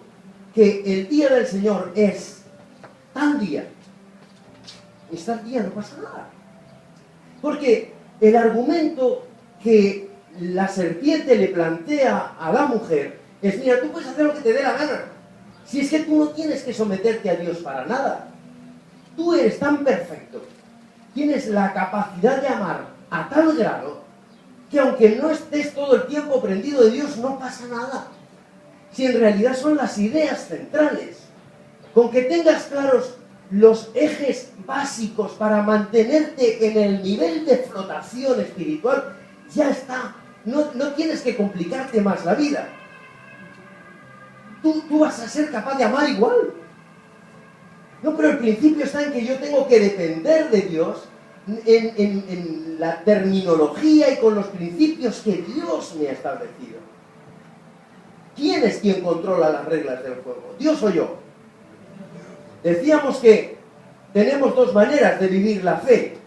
que el día del Señor es tal día, y tal día no pasa nada. Porque el argumento que la serpiente le plantea a la mujer es, mira, tú puedes hacer lo que te dé la gana. Si es que tú no tienes que someterte a Dios para nada. Tú eres tan perfecto, tienes la capacidad de amar a tal grado, que aunque no estés todo el tiempo prendido de Dios, no pasa nada. Si en realidad son las ideas centrales. Con que tengas claros los ejes básicos para mantenerte en el nivel de flotación espiritual, ya está. No tienes que complicarte más la vida. Tú vas a ser capaz de amar igual. No, pero el principio está en que yo tengo que depender de Dios en la terminología y con los principios que Dios me ha establecido. ¿Quién es quien controla las reglas del juego? ¿Dios o yo? Decíamos que tenemos dos maneras de vivir la fe.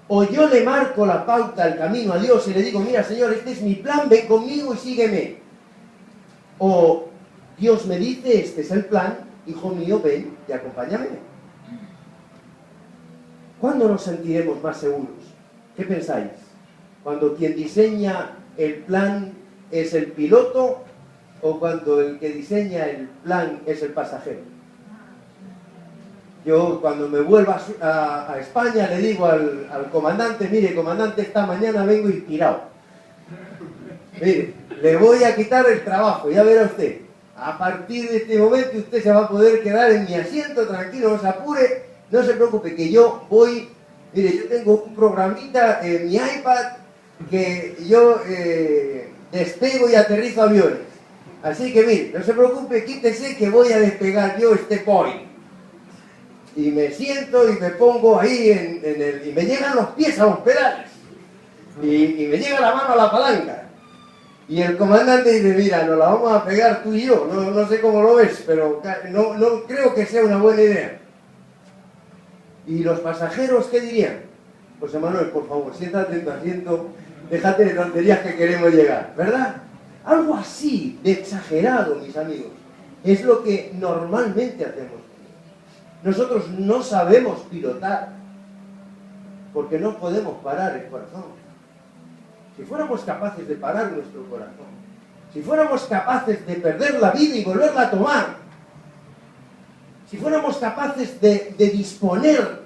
O yo le marco la pauta, el camino a Dios y le digo, mira Señor, este es mi plan, ven conmigo y sígueme. O Dios me dice, este es el plan, hijo mío, ven y acompáñame. ¿Cuándo nos sentiremos más seguros? ¿Qué pensáis? ¿Cuando quien diseña el plan es el piloto o cuando el que diseña el plan es el pasajero? Yo cuando me vuelva a España le digo al comandante, mire comandante, esta mañana vengo inspirado. Mire, le voy a quitar el trabajo, ya verá usted. A partir de este momento usted se va a poder quedar en mi asiento, tranquilo, no se apure, no se preocupe, que yo voy, mire, yo tengo un programita en mi iPad que yo despego y aterrizo aviones. Así que mire, no se preocupe, quítese que voy a despegar yo este point. Y me siento y me pongo ahí y me llegan los pies a los pedales. Y me llega la mano a la palanca. Y el comandante dice, mira, nos la vamos a pegar tú y yo. No sé cómo lo ves, pero no creo que sea una buena idea. ¿Y los pasajeros qué dirían? José Manuel, por favor, siéntate en tu asiento, déjate de tonterías que queremos llegar, ¿verdad? Algo así de exagerado, mis amigos, es lo que normalmente hacemos. Nosotros no sabemos pilotar porque no podemos parar el corazón. Si fuéramos capaces de parar nuestro corazón, si fuéramos capaces de perder la vida y volverla a tomar, si fuéramos capaces de disponer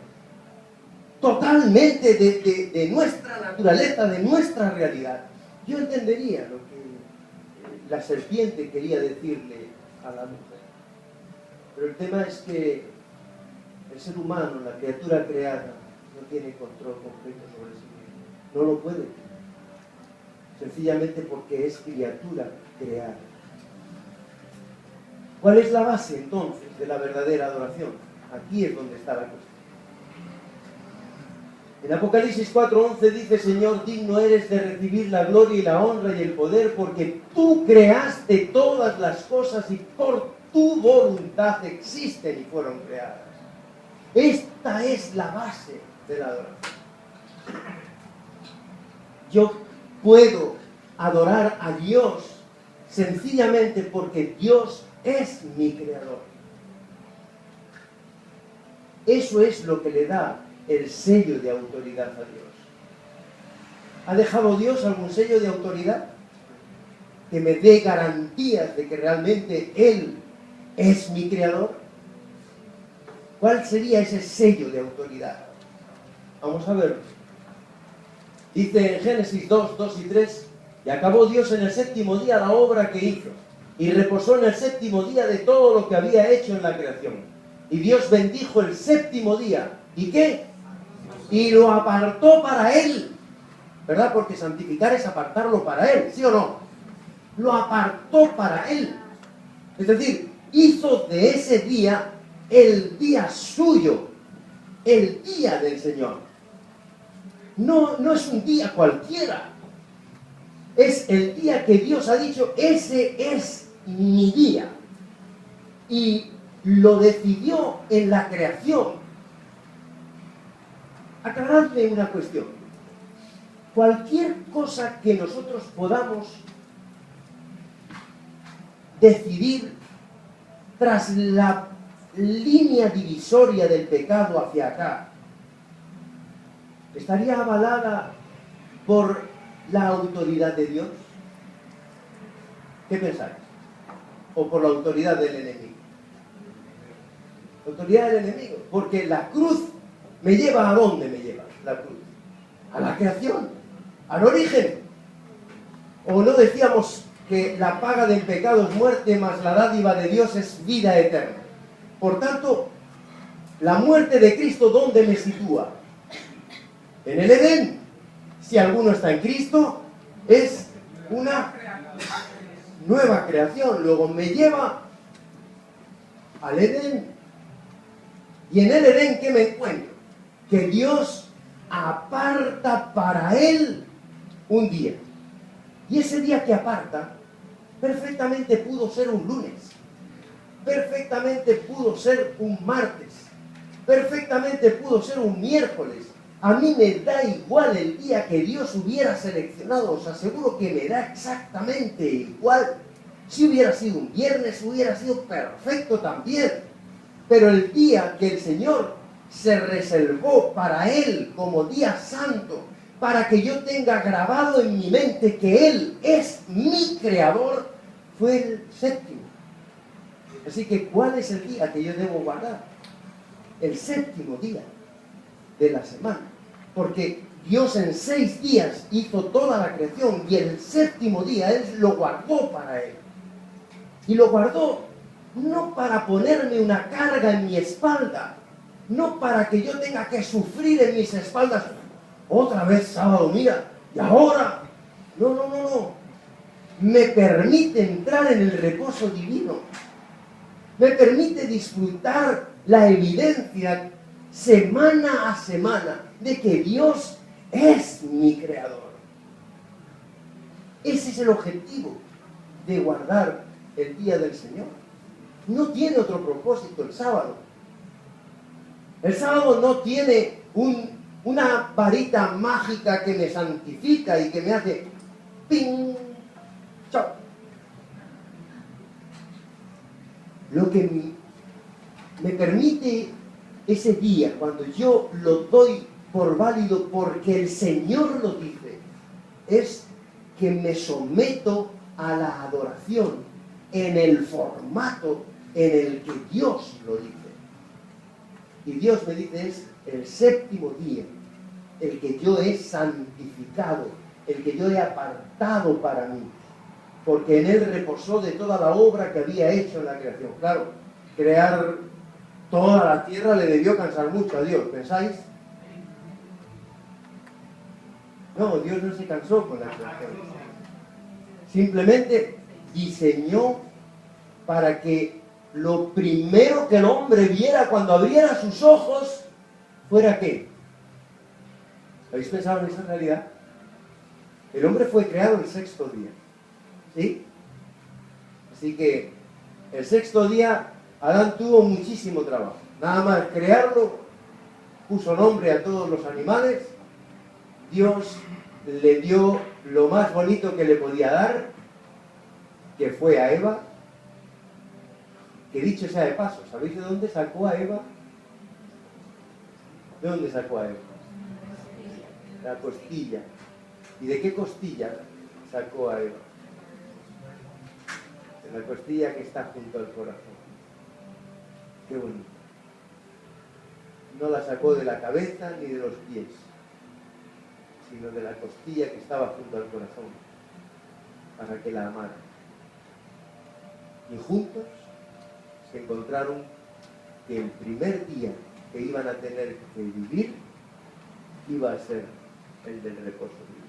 totalmente de nuestra naturaleza, de nuestra realidad, yo entendería lo que la serpiente quería decirle a la mujer. Pero el tema es que el ser humano, la criatura creada, no tiene control completo sobre sí mismo. No lo puede. Sencillamente porque es criatura creada. ¿Cuál es la base entonces de la verdadera adoración? Aquí es donde está la cuestión. En Apocalipsis 4:11 dice: Señor, digno eres de recibir la gloria y la honra y el poder, porque tú creaste todas las cosas y por tu voluntad existen y fueron creadas. Esta es la base de la adoración. Yo puedo adorar a Dios sencillamente porque Dios es mi creador. Eso es lo que le da el sello de autoridad a Dios. ¿Ha dejado Dios algún sello de autoridad que me dé garantías de que realmente Él es mi creador? ¿Cuál sería ese sello de autoridad? Vamos a verlo. Dice en Génesis 2, 2 y 3: y acabó Dios en el séptimo día la obra que hizo, y reposó en el séptimo día de todo lo que había hecho en la creación. Y Dios bendijo el séptimo día. ¿Y qué? Y lo apartó para Él. ¿Verdad? Porque santificar es apartarlo para Él, ¿sí o no? Lo apartó para Él. Es decir, hizo de ese día el día suyo, el día del Señor. No es un día cualquiera. Es el día que Dios ha dicho: ese es mi día. Y lo decidió en la creación. Aclaradme una cuestión. Cualquier cosa que nosotros podamos decidir tras la línea divisoria del pecado hacia acá, ¿estaría avalada por la autoridad de Dios? ¿Qué pensáis? ¿O por la autoridad del enemigo? La autoridad del enemigo. Porque la cruz me lleva ¿a dónde me lleva la cruz? A la creación, al origen. ¿O no decíamos que la paga del pecado es muerte, mas la dádiva de Dios es vida eterna? Por tanto, la muerte de Cristo, ¿dónde me sitúa? En el Edén. Si alguno está en Cristo, es una nueva creación. Luego me lleva al Edén. Y en el Edén, ¿qué me encuentro? Que Dios aparta para Él un día. Y ese día que aparta, perfectamente pudo ser un lunes, perfectamente pudo ser un martes, perfectamente pudo ser un miércoles. A mí me da igual el día que Dios hubiera seleccionado, os aseguro que me da exactamente igual. Si hubiera sido un viernes, hubiera sido perfecto también. Pero el día que el Señor se reservó para Él como día santo, para que yo tenga grabado en mi mente que Él es mi creador, fue el séptimo. Así que, ¿cuál es el día que yo debo guardar? El séptimo día de la semana. Porque Dios en 6 días hizo toda la creación y el séptimo día Él lo guardó para Él. Y lo guardó no para ponerme una carga en mi espalda, no para que yo tenga que sufrir en mis espaldas. Otra vez sábado, mira, y ahora. No. Me permite entrar en el reposo divino. Me permite disfrutar la evidencia semana a semana de que Dios es mi creador. Ese es el objetivo de guardar el día del Señor. No tiene otro propósito el sábado. El sábado no tiene una varita mágica que me santifica y que me hace ¡ping! ¡Chao! Lo que me permite ese día, cuando yo lo doy por válido porque el Señor lo dice, es que me someto a la adoración en el formato en el que Dios lo dice. Y Dios me dice, es el séptimo día, el que yo he santificado, el que yo he apartado para mí, porque en él reposó de toda la obra que había hecho en la creación. Claro, crear toda la tierra le debió cansar mucho a Dios, ¿pensáis? No, Dios no se cansó con la creación. Simplemente diseñó para que lo primero que el hombre viera cuando abriera sus ojos fuera ¿qué? ¿Habéis pensado en esa realidad? El hombre fue creado el sexto día, ¿sí? Así que el sexto día Adán tuvo muchísimo trabajo. Nada más crearlo, puso nombre a todos los animales, Dios le dio lo más bonito que le podía dar, que fue a Eva, que dicho sea de paso, ¿sabéis de dónde sacó a Eva? ¿De dónde sacó a Eva? La costilla. ¿Y de qué costilla sacó a Eva? De la costilla que está junto al corazón. Qué bonito. No la sacó de la cabeza ni de los pies, sino de la costilla que estaba junto al corazón, para que la amara. Y juntos se encontraron que el primer día que iban a tener que vivir iba a ser el del reposo divino.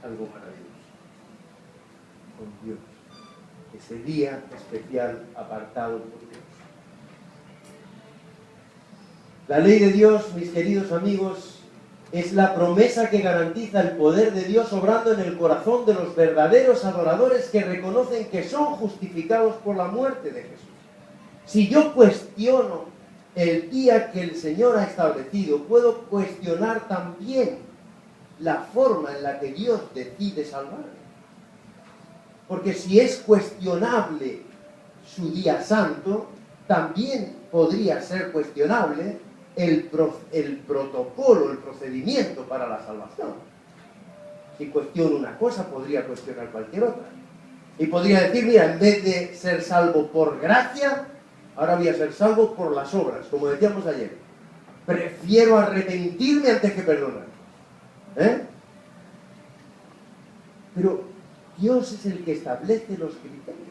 Algo maravilloso. Con Dios. Ese día especial apartado por Dios. La ley de Dios, mis queridos amigos, es la promesa que garantiza el poder de Dios obrando en el corazón de los verdaderos adoradores que reconocen que son justificados por la muerte de Jesús. Si yo cuestiono el día que el Señor ha establecido, puedo cuestionar también la forma en la que Dios decide salvarme. Porque si es cuestionable su día santo, también podría ser cuestionable el protocolo, el procedimiento para la salvación. Si cuestiono una cosa, podría cuestionar cualquier otra. Y podría decir, mira, en vez de ser salvo por gracia, ahora voy a ser salvo por las obras, como decíamos ayer. Prefiero arrepentirme antes que perdonar. Pero Dios es el que establece los criterios.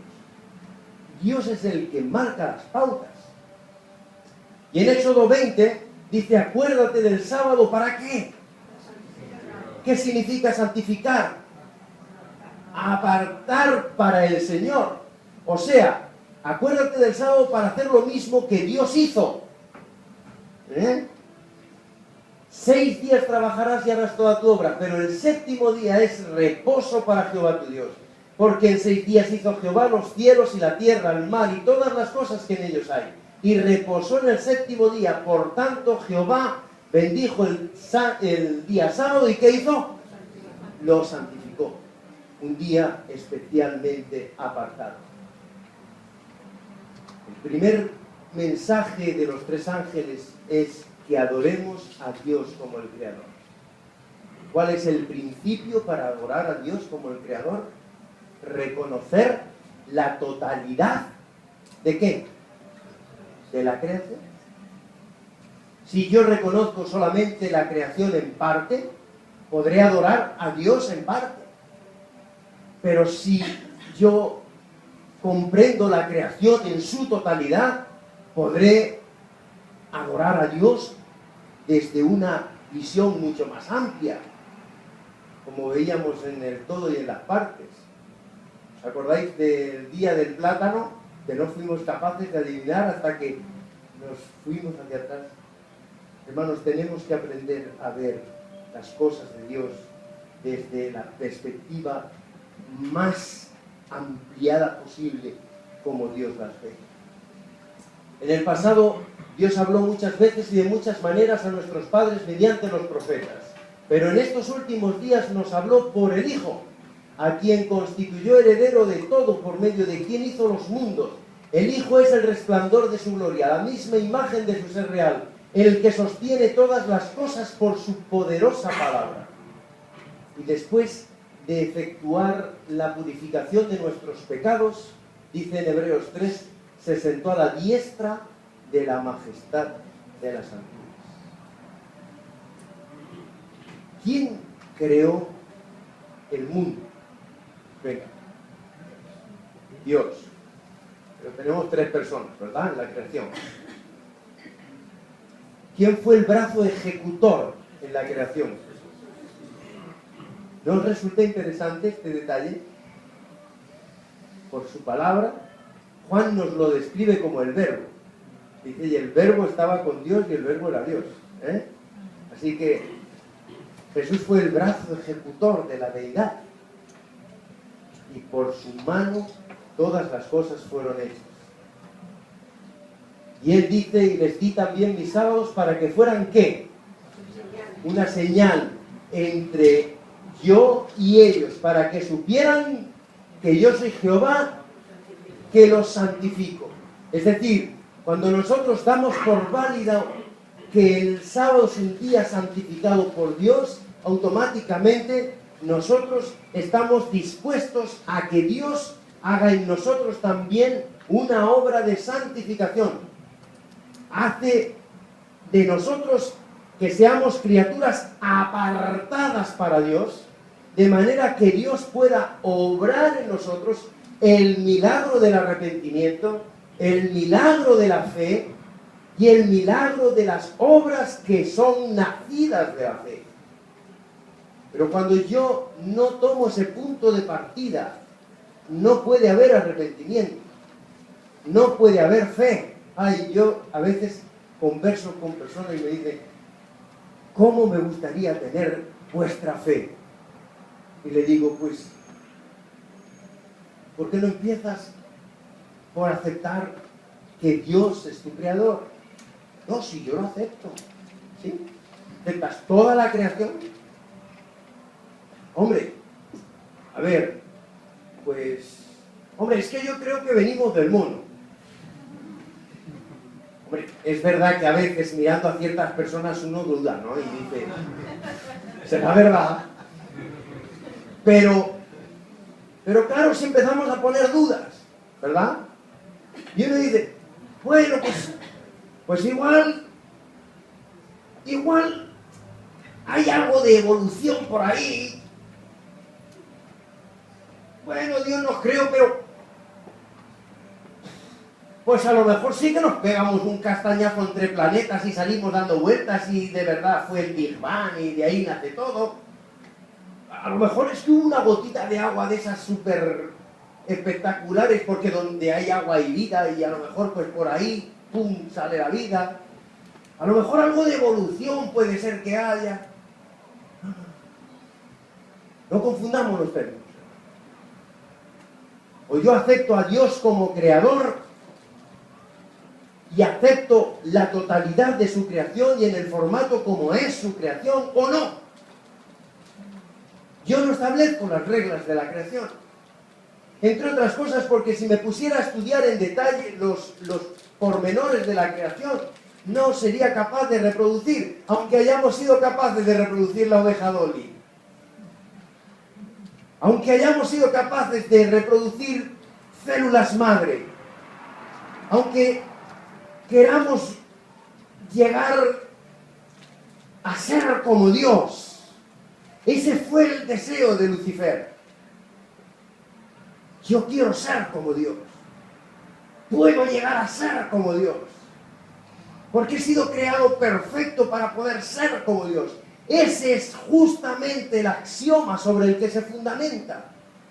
Dios es el que marca las pautas. Y en Éxodo 20 dice, acuérdate del sábado, ¿para qué? ¿Qué significa santificar? Apartar para el Señor. O sea, acuérdate del sábado para hacer lo mismo que Dios hizo. 6 días trabajarás y harás toda tu obra, pero el séptimo día es reposo para Jehová tu Dios. Porque en 6 días hizo Jehová los cielos y la tierra, el mar y todas las cosas que en ellos hay. Y reposó en el séptimo día. Por tanto, Jehová bendijo el día sábado. ¿Y qué hizo? Lo santificó. Un día especialmente apartado. El primer mensaje de los 3 ángeles es que adoremos a Dios como el Creador. ¿Cuál es el principio para adorar a Dios como el Creador? Reconocer la totalidad ¿de qué? De la creación. Si yo reconozco solamente la creación en parte, podré adorar a Dios en parte. Pero si yo comprendo la creación en su totalidad, podré adorar a Dios desde una visión mucho más amplia, como veíamos en el todo y en las partes. ¿Os acordáis del día del plátano? Que no fuimos capaces de adivinar hasta que nos fuimos hacia atrás. Hermanos, tenemos que aprender a ver las cosas de Dios desde la perspectiva más ampliada posible, como Dios las ve. En el pasado, Dios habló muchas veces y de muchas maneras a nuestros padres mediante los profetas. Pero en estos últimos días nos habló por el Hijo, a quien constituyó heredero de todo, por medio de quien hizo los mundos. El Hijo es el resplandor de su gloria, la misma imagen de su ser real, el que sostiene todas las cosas por su poderosa palabra. Y después de efectuar la purificación de nuestros pecados, dice en Hebreos 3, se sentó a la diestra de la majestad de las alturas. ¿Quién creó el mundo? Venga, Dios. Pero tenemos 3 personas, ¿verdad? En la creación. ¿Quién fue el brazo ejecutor en la creación? ¿No os resulta interesante este detalle? Por su palabra, Juan nos lo describe como el verbo. Dice, y el verbo estaba con Dios y el verbo era Dios. Así que Jesús fue el brazo ejecutor de la deidad. Y por su mano todas las cosas fueron hechas. Y él dice, y les di también mis sábados para que fueran, ¿qué? Una señal entre yo y ellos, para que supieran que yo soy Jehová, que los santifico. Es decir, cuando nosotros damos por válido que el sábado es un día santificado por Dios, automáticamente nosotros estamos dispuestos a que Dios haga en nosotros también una obra de santificación. Hace de nosotros que seamos criaturas apartadas para Dios, de manera que Dios pueda obrar en nosotros el milagro del arrepentimiento, el milagro de la fe y el milagro de las obras que son nacidas de la fe. Pero cuando yo no tomo ese punto de partida, no puede haber arrepentimiento, no puede haber fe. Ay, yo a veces converso con personas y me dicen, ¿cómo me gustaría tener vuestra fe? Y le digo, pues, ¿por qué no empiezas por aceptar que Dios es tu creador? No, si yo lo acepto, ¿sí? ¿Aceptas toda la creación? Hombre, a ver, pues, hombre, es que yo creo que venimos del mono. Hombre, es verdad que a veces mirando a ciertas personas uno duda, ¿no? Y dice, ¿será verdad? Pero claro, si empezamos a poner dudas, ¿verdad? Y uno dice, bueno, pues igual hay algo de evolución por ahí. Bueno, Dios nos creó, pero pues a lo mejor sí que nos pegamos un castañazo entre planetas y salimos dando vueltas y de verdad fue el Big Bang y de ahí nace todo. A lo mejor es que hubo una gotita de agua de esas súper espectaculares, porque donde hay agua hay vida y a lo mejor pues por ahí, pum, sale la vida. A lo mejor algo de evolución puede ser que haya. No confundamos los términos. O yo acepto a Dios como creador y acepto la totalidad de su creación y en el formato como es su creación, o no. Yo no establezco las reglas de la creación. Entre otras cosas porque si me pusiera a estudiar en detalle los pormenores de la creación, no sería capaz de reproducir, aunque hayamos sido capaces de reproducir la oveja Dolly. Aunque hayamos sido capaces de reproducir células madre. Aunque queramos llegar a ser como Dios. Ese fue el deseo de Lucifer. Yo quiero ser como Dios. Puedo llegar a ser como Dios. Porque he sido creado perfecto para poder ser como Dios. Ese es justamente el axioma sobre el que se fundamenta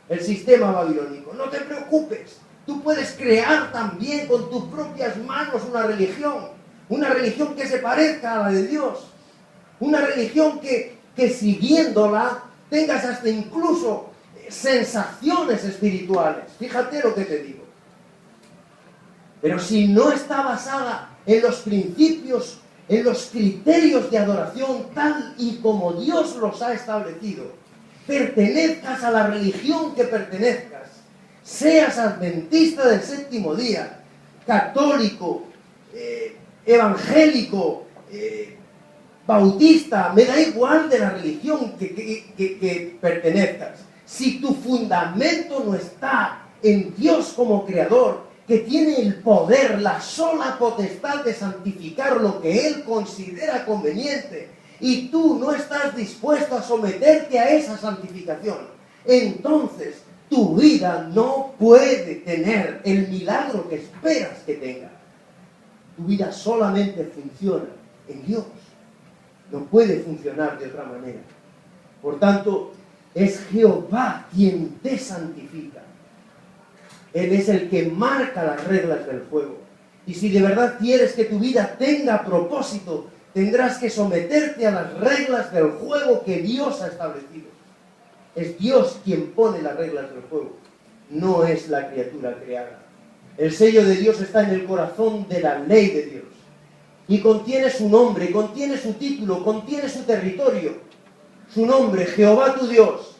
el sistema babilónico. No te preocupes. Tú puedes crear también con tus propias manos una religión que se parezca a la de Dios. Una religión que siguiéndola tengas hasta incluso sensaciones espirituales. Fíjate lo que te digo. Pero si no está basada en los principios, en los criterios de adoración tal y como Dios los ha establecido, pertenezcas a la religión que pertenezcas, seas adventista del séptimo día, católico, evangélico, bautista, me da igual de la religión que pertenezcas. Si tu fundamento no está en Dios como creador, que tiene el poder, la sola potestad de santificar lo que Él considera conveniente, y tú no estás dispuesto a someterte a esa santificación, entonces tu vida no puede tener el milagro que esperas que tenga. Tu vida solamente funciona en Dios. No puede funcionar de otra manera. Por tanto, es Jehová quien te santifica. Él es el que marca las reglas del juego. Y si de verdad quieres que tu vida tenga propósito, tendrás que someterte a las reglas del juego que Dios ha establecido. Es Dios quien pone las reglas del juego, no es la criatura creada. El sello de Dios está en el corazón de la ley de Dios. Y contiene su nombre, contiene su título, contiene su territorio. Su nombre, Jehová tu Dios.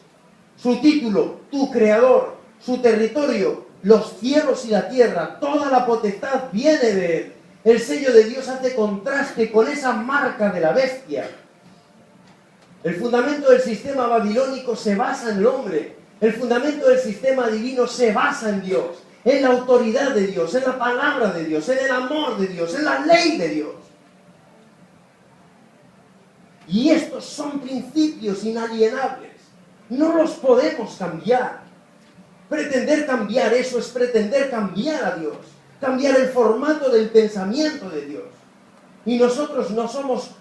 Su título, tu creador. Su territorio, los cielos y la tierra. Toda la potestad viene de Él. El sello de Dios hace contraste con esa marca de la bestia. El fundamento del sistema babilónico se basa en el hombre. El fundamento del sistema divino se basa en Dios, en la autoridad de Dios, en la palabra de Dios, en el amor de Dios, en la ley de Dios. Y estos son principios inalienables. No los podemos cambiar. Pretender cambiar eso es pretender cambiar a Dios, cambiar el formato del pensamiento de Dios. Y nosotros no somos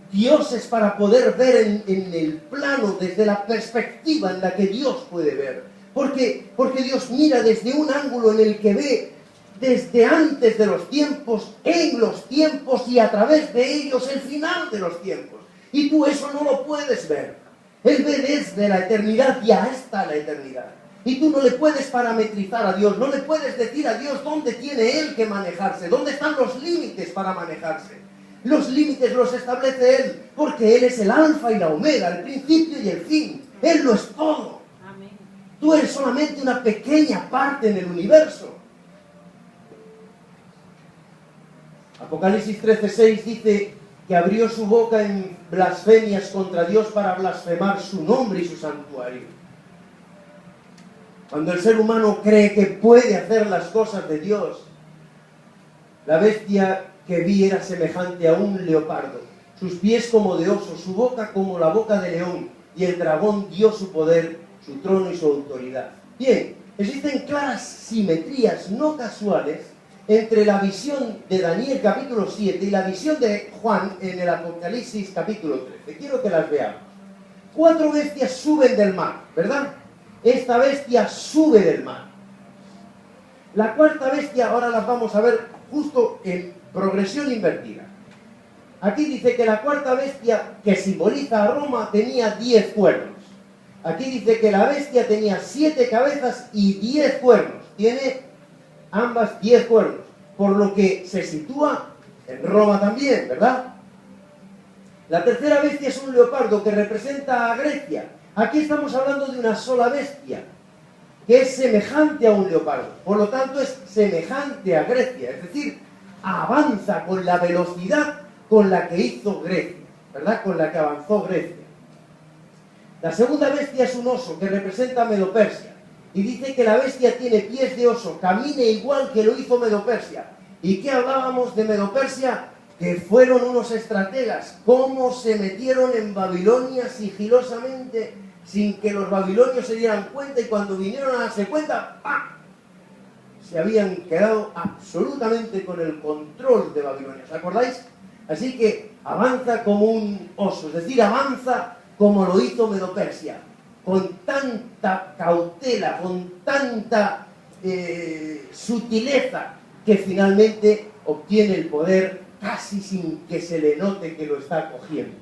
dioses para poder ver en el plano, desde la perspectiva en la que Dios puede ver. Porque Dios mira desde un ángulo en el que ve desde antes de los tiempos, en los tiempos y a través de ellos el final de los tiempos. Y tú eso no lo puedes ver. Él ve desde la eternidad y hasta la eternidad. Y tú no le puedes parametrizar a Dios, no le puedes decir a Dios dónde tiene Él que manejarse, dónde están los límites para manejarse. Los límites los establece Él, porque Él es el alfa y la omega, el principio y el fin. Él lo es todo. Amén. Tú eres solamente una pequeña parte en el universo. Apocalipsis 13:6 dice que abrió su boca en blasfemias contra Dios para blasfemar su nombre y su santuario. Cuando el ser humano cree que puede hacer las cosas de Dios, la bestia que vi era semejante a un leopardo, sus pies como de oso, su boca como la boca de león, y el dragón dio su poder, su trono y su autoridad. Bien, existen claras simetrías no casuales entre la visión de Daniel capítulo 7 y la visión de Juan en el Apocalipsis capítulo 13. Quiero que las veamos. 4 bestias suben del mar, ¿verdad? Esta bestia sube del mar. La cuarta bestia, ahora las vamos a ver justo en progresión invertida. Aquí dice que la cuarta bestia, que simboliza a Roma, tenía 10 cuernos. Aquí dice que la bestia tenía 7 cabezas y 10 cuernos. Tiene ambas 10 cuernos, por lo que se sitúa en Roma también, ¿verdad? La tercera bestia es un leopardo que representa a Grecia. Aquí estamos hablando de una sola bestia, que es semejante a un leopardo. Por lo tanto, es semejante a Grecia. Es decir, avanza con la velocidad con la que hizo Grecia, ¿verdad? Con la que avanzó Grecia. La segunda bestia es un oso que representa a Medo-Persia. Y dice que la bestia tiene pies de oso, camina igual que lo hizo Medo-Persia. ¿Y qué hablábamos de Medo-Persia? Que fueron unos estrategas, cómo se metieron en Babilonia sigilosamente, sin que los babilonios se dieran cuenta, y cuando vinieron a darse cuenta, ¡pam!, se habían quedado absolutamente con el control de Babilonia. ¿Os acordáis? Así que avanza como un oso, es decir, avanza como lo hizo Medo-Persia, con tanta cautela, con tanta sutileza, que finalmente obtiene el poder casi sin que se le note que lo está cogiendo.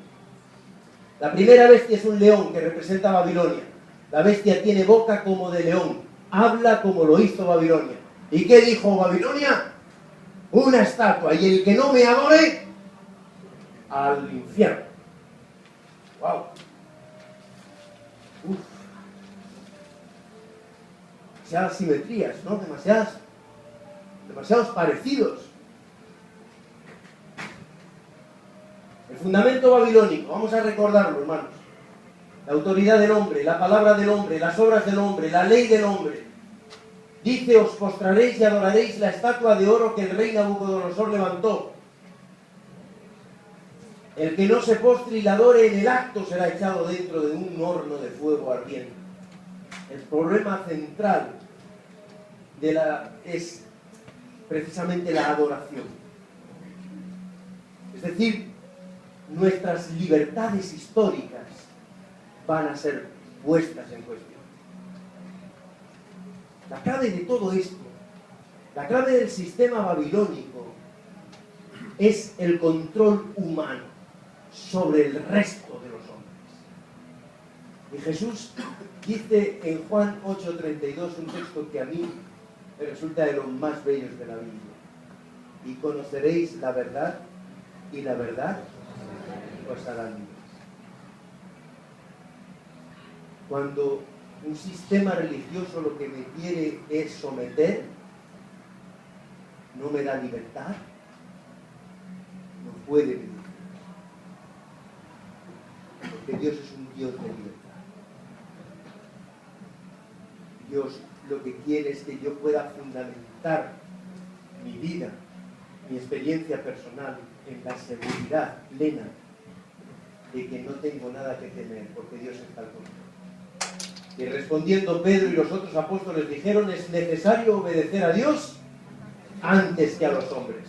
La primera bestia es un león que representa a Babilonia. La bestia tiene boca como de león, habla como lo hizo Babilonia. ¿Y qué dijo Babilonia? Una estatua, y el que no me adore, al infierno. ¡Wow! Uf. Demasiadas simetrías, ¿no? Demasiados parecidos. El fundamento babilónico, vamos a recordarlo, hermanos. La autoridad del hombre, la palabra del hombre, las obras del hombre, la ley del hombre. Dice, os postraréis y adoraréis la estatua de oro que el rey Nabucodonosor levantó. El que no se postre y la adore en el acto será echado dentro de un horno de fuego ardiente. El problema central es precisamente la adoración. Es decir, nuestras libertades históricas van a ser puestas en cuestión. La clave de todo esto, la clave del sistema babilónico, es el control humano sobre el resto de los hombres. Y Jesús dice en Juan 8:32 un texto que a mí me resulta de los más bellos de la Biblia. Y conoceréis la verdad, y la verdad os hará libres. Cuando un sistema religioso lo que me quiere es someter, no me da libertad, no puede venir. Porque Dios es un Dios de libertad. Dios lo que quiere es que yo pueda fundamentar mi vida, mi experiencia personal, en la seguridad plena de que no tengo nada que temer, porque Dios está al control. Y respondiendo Pedro y los otros apóstoles dijeron, es necesario obedecer a Dios antes que a los hombres.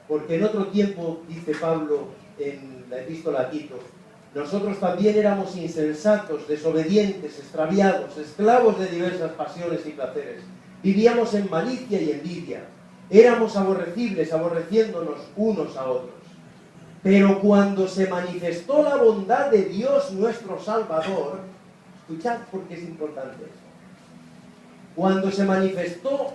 Porque en otro tiempo, dice Pablo en la epístola a Tito, nosotros también éramos insensatos, desobedientes, extraviados, esclavos de diversas pasiones y placeres. Vivíamos en malicia y envidia. Éramos aborrecibles, aborreciéndonos unos a otros. Pero cuando se manifestó la bondad de Dios nuestro Salvador, escuchad porque es importante esto. Cuando se manifestó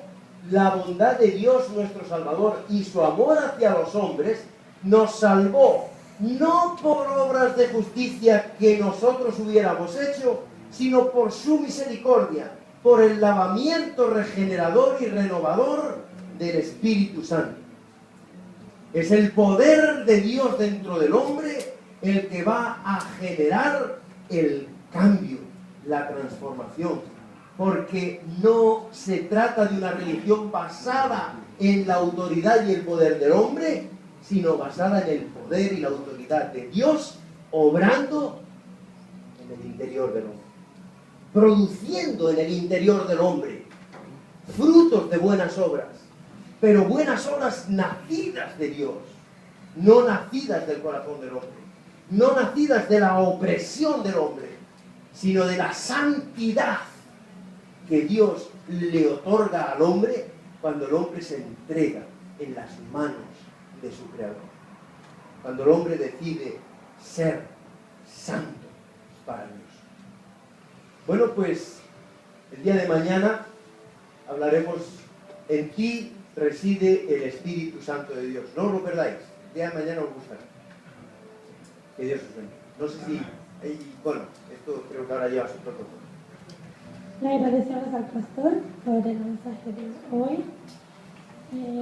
la bondad de Dios nuestro Salvador y su amor hacia los hombres, nos salvó, no por obras de justicia que nosotros hubiéramos hecho, sino por su misericordia, por el lavamiento regenerador y renovador del Espíritu Santo. Es el poder de Dios dentro del hombre el que va a generar el cambio, la transformación. Porque no se trata de una religión basada en la autoridad y el poder del hombre, sino basada en el poder y la autoridad de Dios obrando en el interior del hombre. Produciendo en el interior del hombre frutos de buenas obras. Pero buenas obras nacidas de Dios, no nacidas del corazón del hombre, no nacidas de la opresión del hombre, sino de la santidad que Dios le otorga al hombre cuando el hombre se entrega en las manos de su Creador. Cuando el hombre decide ser santo para Dios. Bueno, pues el día de mañana hablaremos en ti reside el Espíritu Santo de Dios. No os lo perdáis. El día de mañana os gustará. Que Dios os bendiga. No sé si... bueno, esto creo que ahora lleva su protocolo. Le agradecemos al pastor por el mensaje de hoy.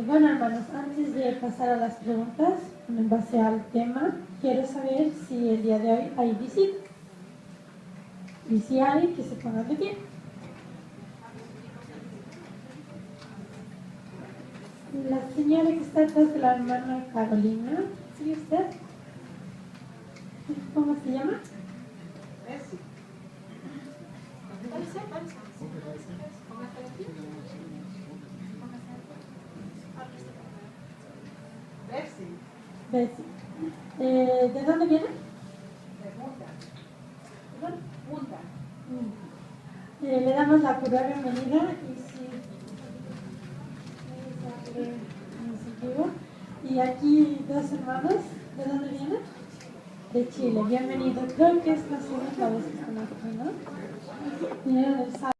Bueno, hermanos, antes de pasar a las preguntas, en base al tema, quiero saber si el día de hoy hay visita. Y si hay, que se pongan de pie. La señora que está atrás de la hermana Carolina, ¿sí usted? ¿Cómo se llama? Bessie. Bessie. ¿De dónde viene? De Punta. ¿Perdón? Punta. Le damos la cordial bienvenida y si... Y aquí dos hermanos, ¿de dónde vienen? De Chile, bienvenido. Creo que es la segunda vez que están aquí, ¿no? Vinieron el sábado.